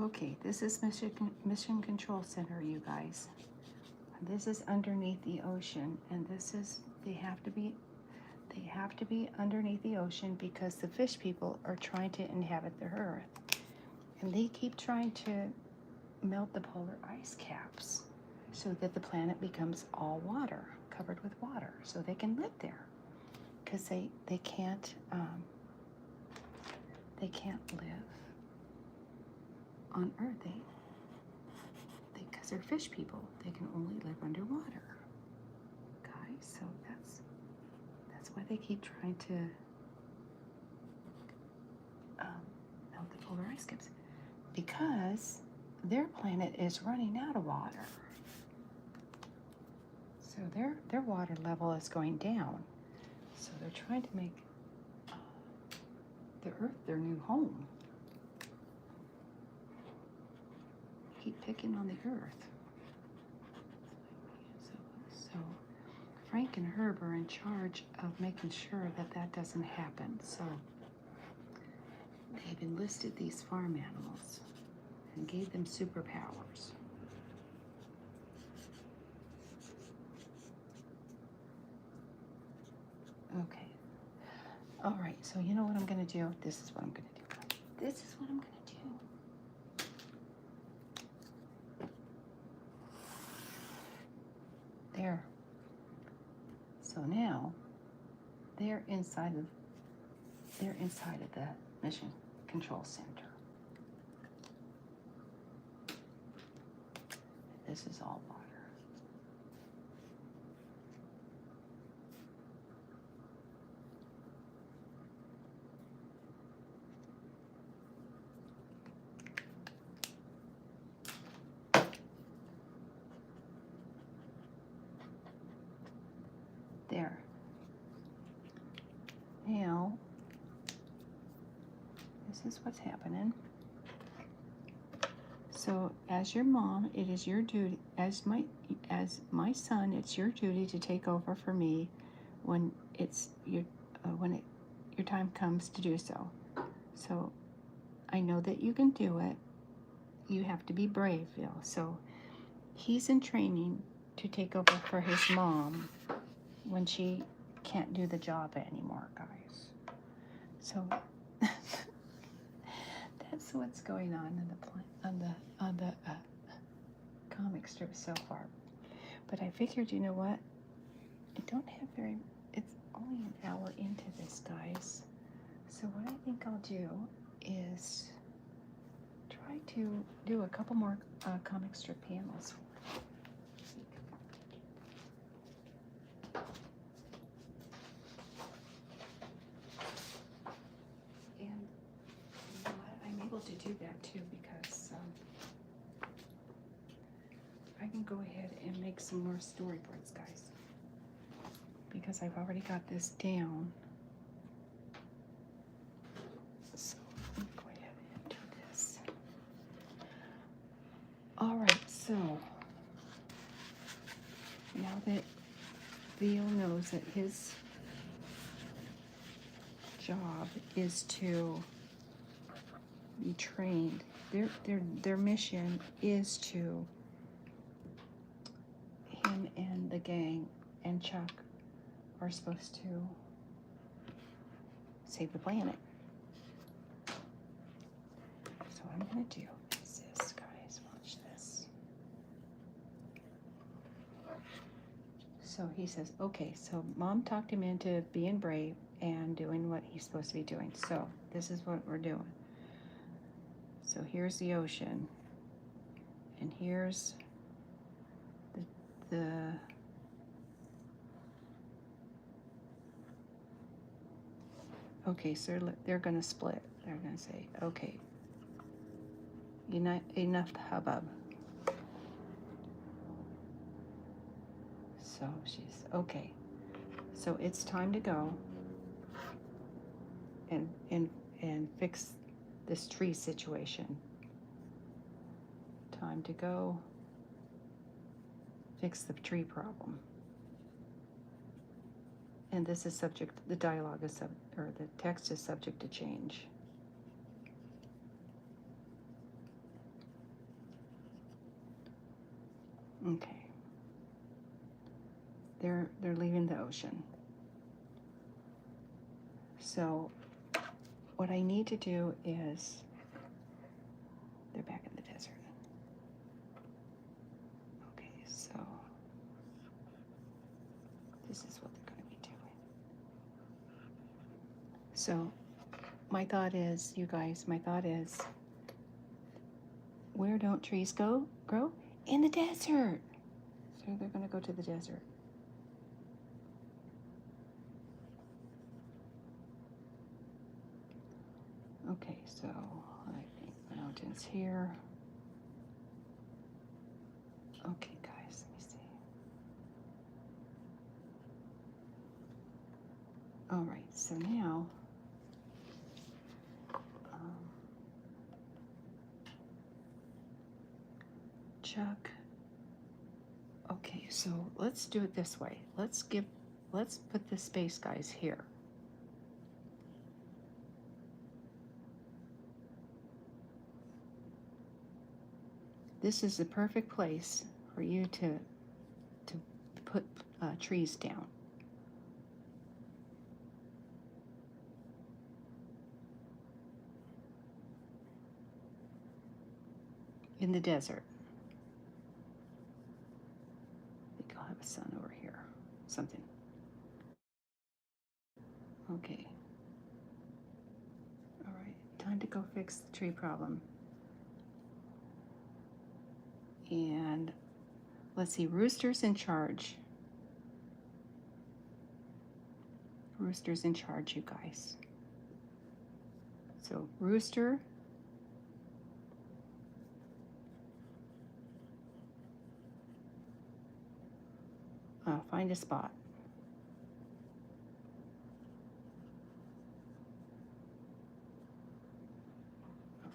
Okay, this is Mission Control Center, you guys. This is underneath the ocean, and this is, they have to be underneath the ocean because the fish people are trying to inhabit the earth. And they keep trying to melt the polar ice caps so that the planet becomes all water, covered with water, so they can live there. Because they can't live on Earth. Because they're fish people. They can only live underwater, guys. So that's why they keep trying to melt the polar ice caps, because their planet is running out of water. So their water level is going down. So they're trying to make the Earth their new home. Keep picking on the Earth. So Frank and Herb are in charge of making sure that doesn't happen. So they've enlisted these farm animals and gave them superpowers. Okay. All right, so you know what I'm going to do? This is what I'm going to do. This is what I'm going to do. There. So now they're inside of the Mission Control Center. This is all water. There. Now, this is what's happening. So, as your mom, it is your duty, as my son, it's your duty to take over for me when your time comes to do so. So, I know that you can do it. You have to be brave, Phil. So, he's in training to take over for his mom when she can't do the job anymore, guys. So that's what's going on in the comic strip so far. But I figured, you know what? I don't have it's only an hour into this, guys. So what I think I'll do is try to do a couple more comic strip panels. To do that too, because I can go ahead and make some more storyboards, guys, because I've already got this down. So let me go ahead and do this. All right, so now that Theo knows that his job is to be trained, their mission is to, him and the gang and Chuck are supposed to save the planet. So what I'm gonna do is this, guys, watch this. So he says, okay, so Mom talked him into being brave and doing what he's supposed to be doing. So this is what we're doing. So here's the ocean, and here's the okay, so they're going to split. They're going to say, okay, enough hubbub. So she's, okay, so it's time to go and fix this tree situation. Time to go fix the tree problem. And this is subject, the dialogue is or the text is subject to change. Okay. They're leaving the ocean. So what I need to do is, they're back in the desert. Okay, so this is what they're going to be doing. So my thought is, you guys, my thought is, where don't trees grow? In the desert. So they're going to go to the desert. Okay, so I think mountains here. Okay, guys, let me see. All right, so now Chuck. Okay, so let's do it this way. Let's put the space guys here. This is the perfect place for you to put trees down. In the desert. I think I'll have a sun over here. Something. Okay. All right, time to go fix the tree problem. And let's see, Rooster's in charge. Rooster's in charge, you guys. So Rooster, find a spot.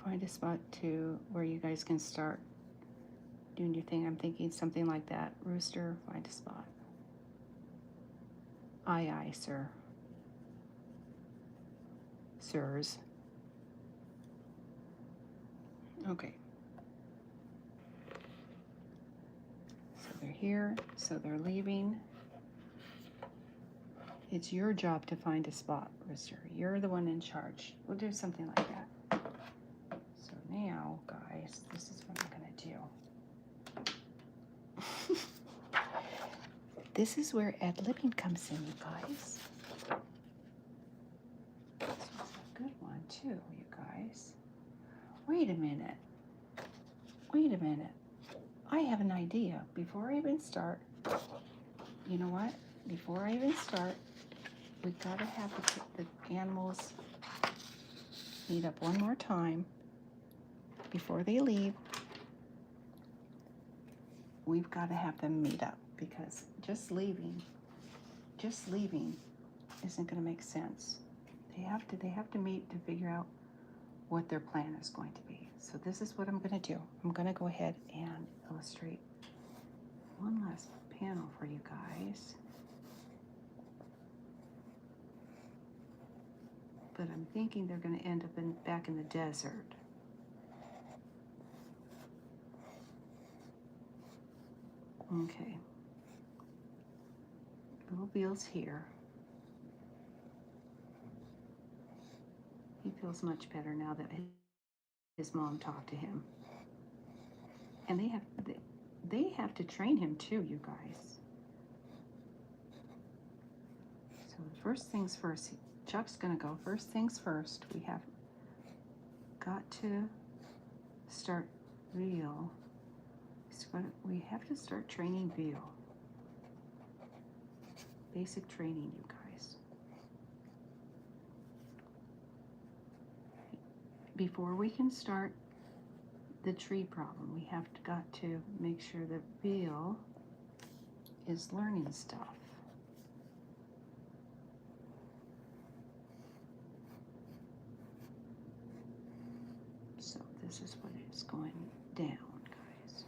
Find a spot to where you guys can start doing your thing. I'm thinking something like that. Rooster, find a spot. Aye, aye, sir. Sirs. Okay. So they're here, so they're leaving. It's your job to find a spot, Rooster. You're the one in charge. We'll do something like that. So now, guys, this is what I'm gonna do. This is where ad-libbing comes in, you guys. This was a good one too, you guys. Wait a minute. Wait a minute. I have an idea. Before I even start, you know what? Before I even start, we've got to have the animals meet up one more time before they leave. We've got to have them meet up, because just leaving isn't going to make sense. They have to meet to figure out what their plan is going to be. So this is what I'm going to do. I'm going to go ahead and illustrate one last panel for you guys. But I'm thinking they're going to end up back in the desert. Okay. Little Bill's here. He feels much better now that his mom talked to him. And they have to train him too, you guys. So first things first, Chuck's gonna go. First things first, we have got to start Veal. We have to start training Veal. Basic training, you guys. Before we can start the tree problem, we have got to make sure that Veal is learning stuff. So this is what is going down, guys.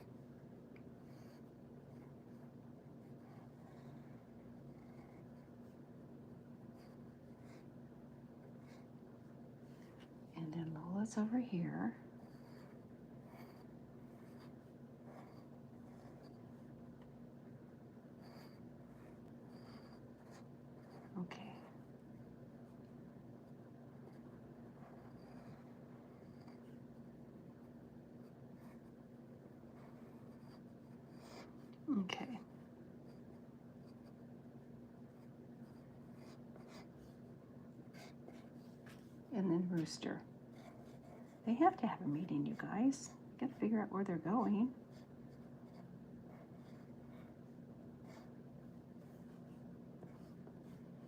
And then Lola's over here. Okay. And then Rooster. They have to have a meeting, you guys. Got to figure out where they're going.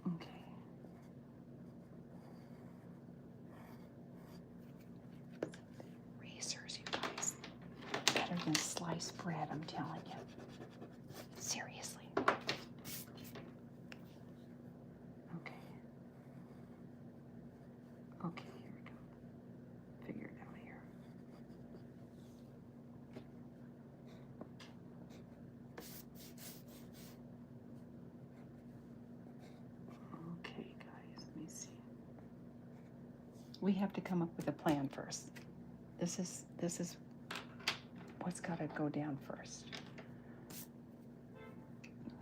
Okay. Racers, you guys. Better than sliced bread, I'm telling you. Seriously. Okay. Okay, here we go. Figure it out here. Okay, guys, let me see. We have to come up with a plan first. This is what's got to go down first.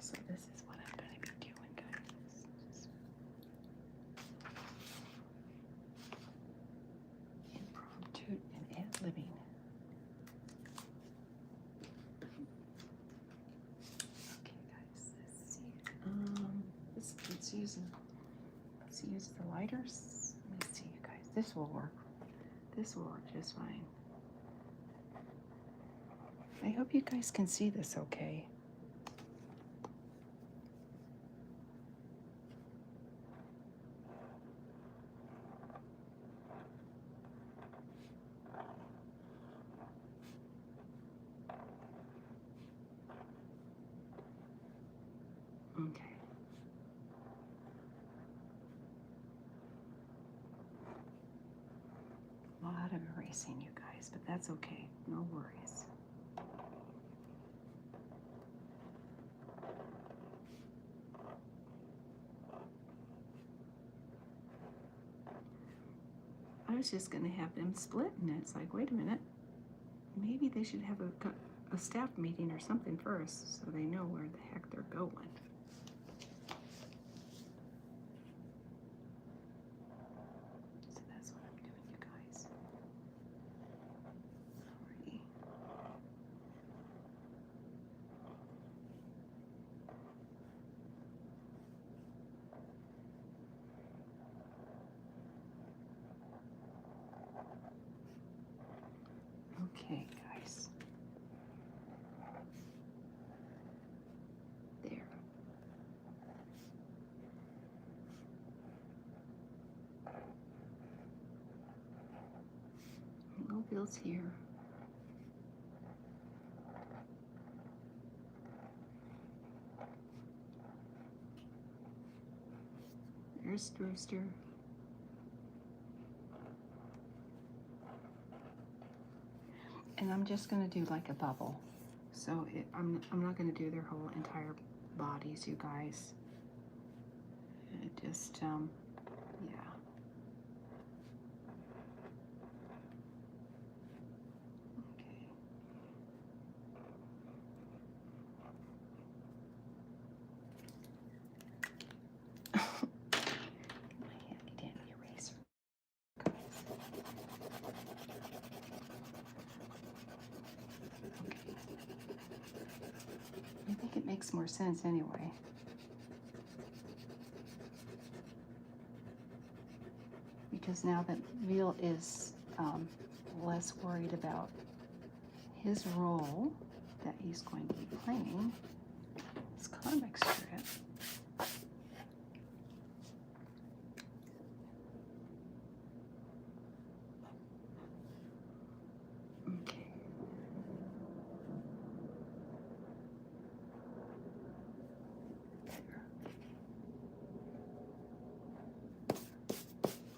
So this is what I'm going to be doing, guys. Impromptu and ad-libbing. Okay, guys, let's see. Let's use the lighters. Let me see, you guys. This will work. This will work just fine. I hope you guys can see this okay. Okay. A lot of erasing, you guys, but that's okay. No worries. I was just going to have them split, and it's like, wait a minute. Maybe they should have a staff meeting or something first so they know where the heck they're going. So that's what I'm doing, you guys. Alrighty. Okay, guys. There. No bills here. There's Rooster. And I'm just going to do like a bubble. So I'm not going to do their whole entire bodies, you guys. It just, yeah. Okay. My handy dandy eraser. Okay. I think it makes more sense anyway. Because now that Neil is less worried about his role that he's going to be playing, his comic strip. Okay.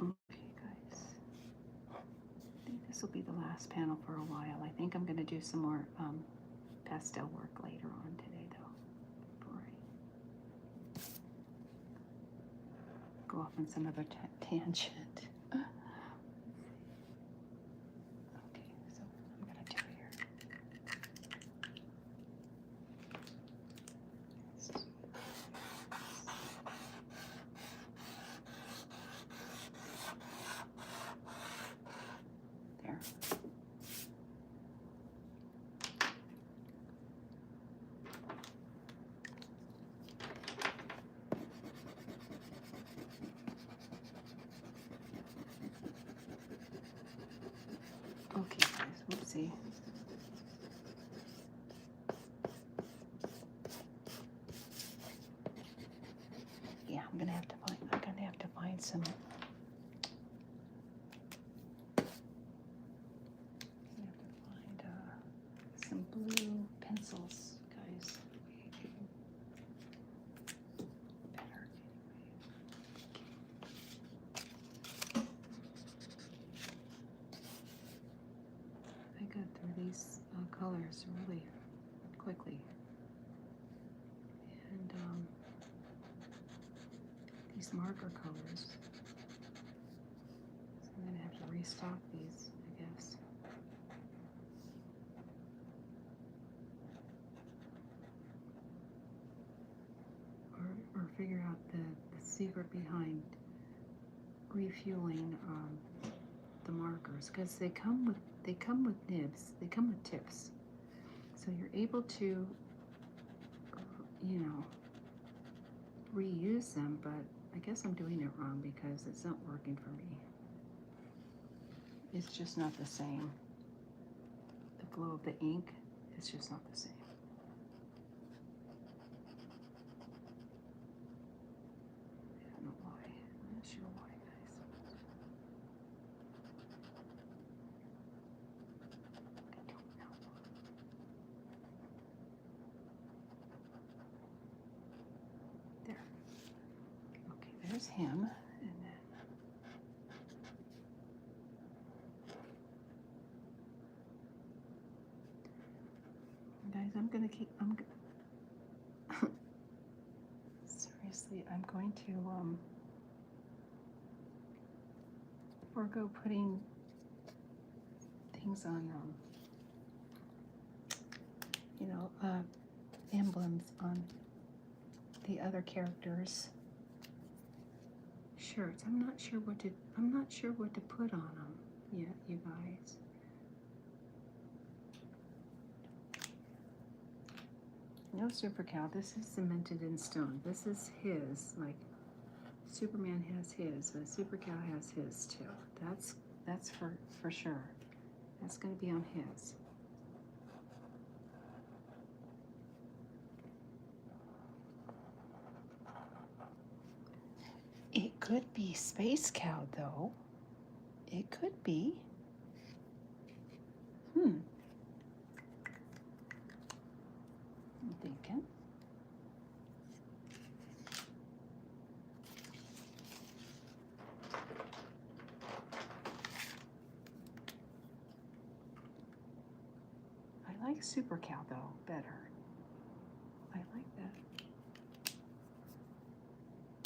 Okay, guys. I think this will be the last panel for a while. I think I'm going to do some more pastel work later on today, though, before I go off on some other tangent. Okay, so I'm going to do here. There. see. Yeah, I'm gonna have to find some. Some blue pencils, guys. Better. I got through these colors really quickly, and these marker colors. So I'm gonna have to restock these, I guess. Or figure out the secret behind refueling the markers, because they come with nibs, they come with tips, so you're able to, you know, reuse them. But I guess I'm doing it wrong because it's not working for me. It's just not the same. The glow of the ink is just not the same. I don't know why. I'm not sure why, guys. I don't know. There. Okay, there's him. And then guys, seriously, I'm going to forego putting things on, you know, emblems on the other characters' shirts. I'm not sure what to put on them yet, you guys. No Super Cow. This is cemented in stone. This is his. Like Superman has his, but Super Cow has his too. That's for sure. That's going to be on his. It could be Space Cow, though. It could be. I'm thinking. I like Super Cow, though, better. I like that.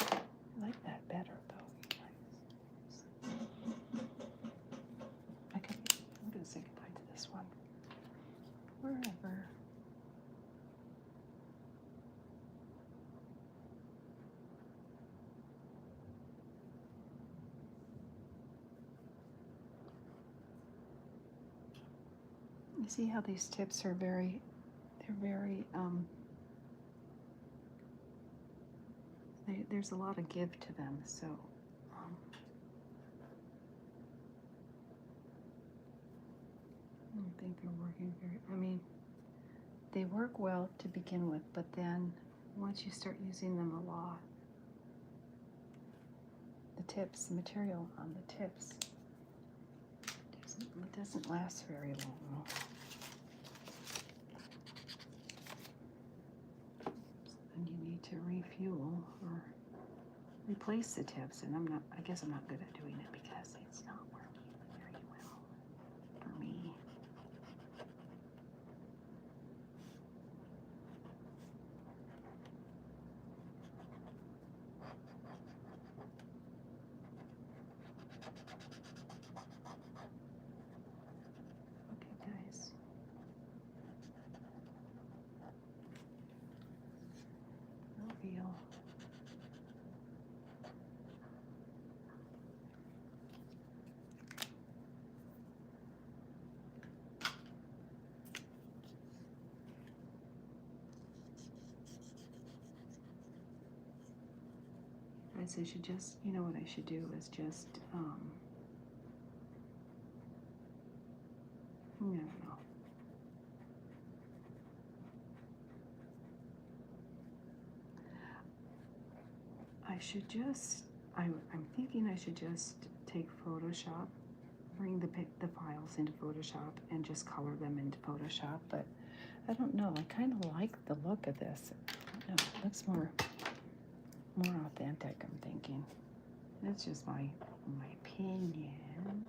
I like that better, though. I'm going to say goodbye to this one. Wherever. You see how these tips are they're very, there's a lot of give to them, so, I don't think they're working they work well to begin with, but then once you start using them a lot, the material on the tips, it doesn't last very long. And you need to refuel or replace the tips, and I guess I'm not good at doing it because it's not working very well for me. Okay, guys. Reveal. Guys, I should just, you know what I should do is just, I don't know. I should just, I'm thinking I should just take Photoshop, bring the files into Photoshop and just color them into Photoshop, but I don't know. I kind of like the look of this. I don't know. It looks more authentic, I'm thinking. That's just my opinion.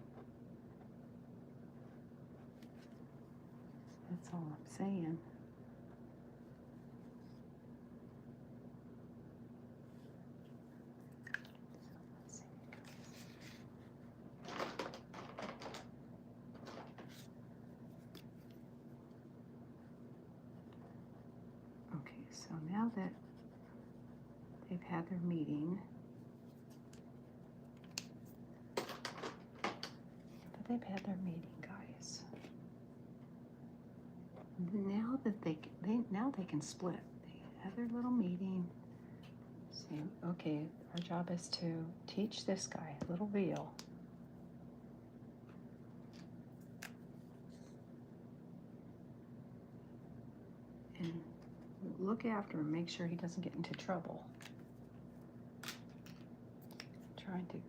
That's all I'm saying. Okay, so now that they've had their meeting, guys. Now that now they can split. They had their little meeting. Say, okay, our job is to teach this guy, little Veal, and look after him, make sure he doesn't get into trouble. Trying to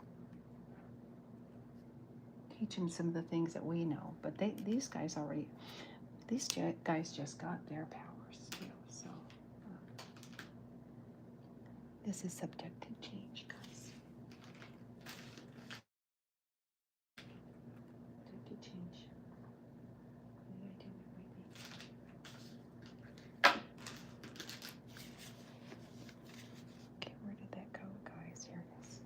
teach him some of the things that we know, but these guys just got their powers too. So this is subject to change, guys. Subject to change. What did I do everything? Okay, where did that go, guys? Here it is.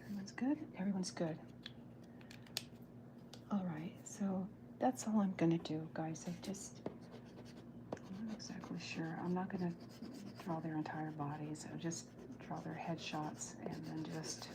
Everyone's good? Everyone's good. All right, so that's all I'm gonna do, guys. I'm not exactly sure. I'm not gonna draw their entire bodies. I'll just draw their headshots and then just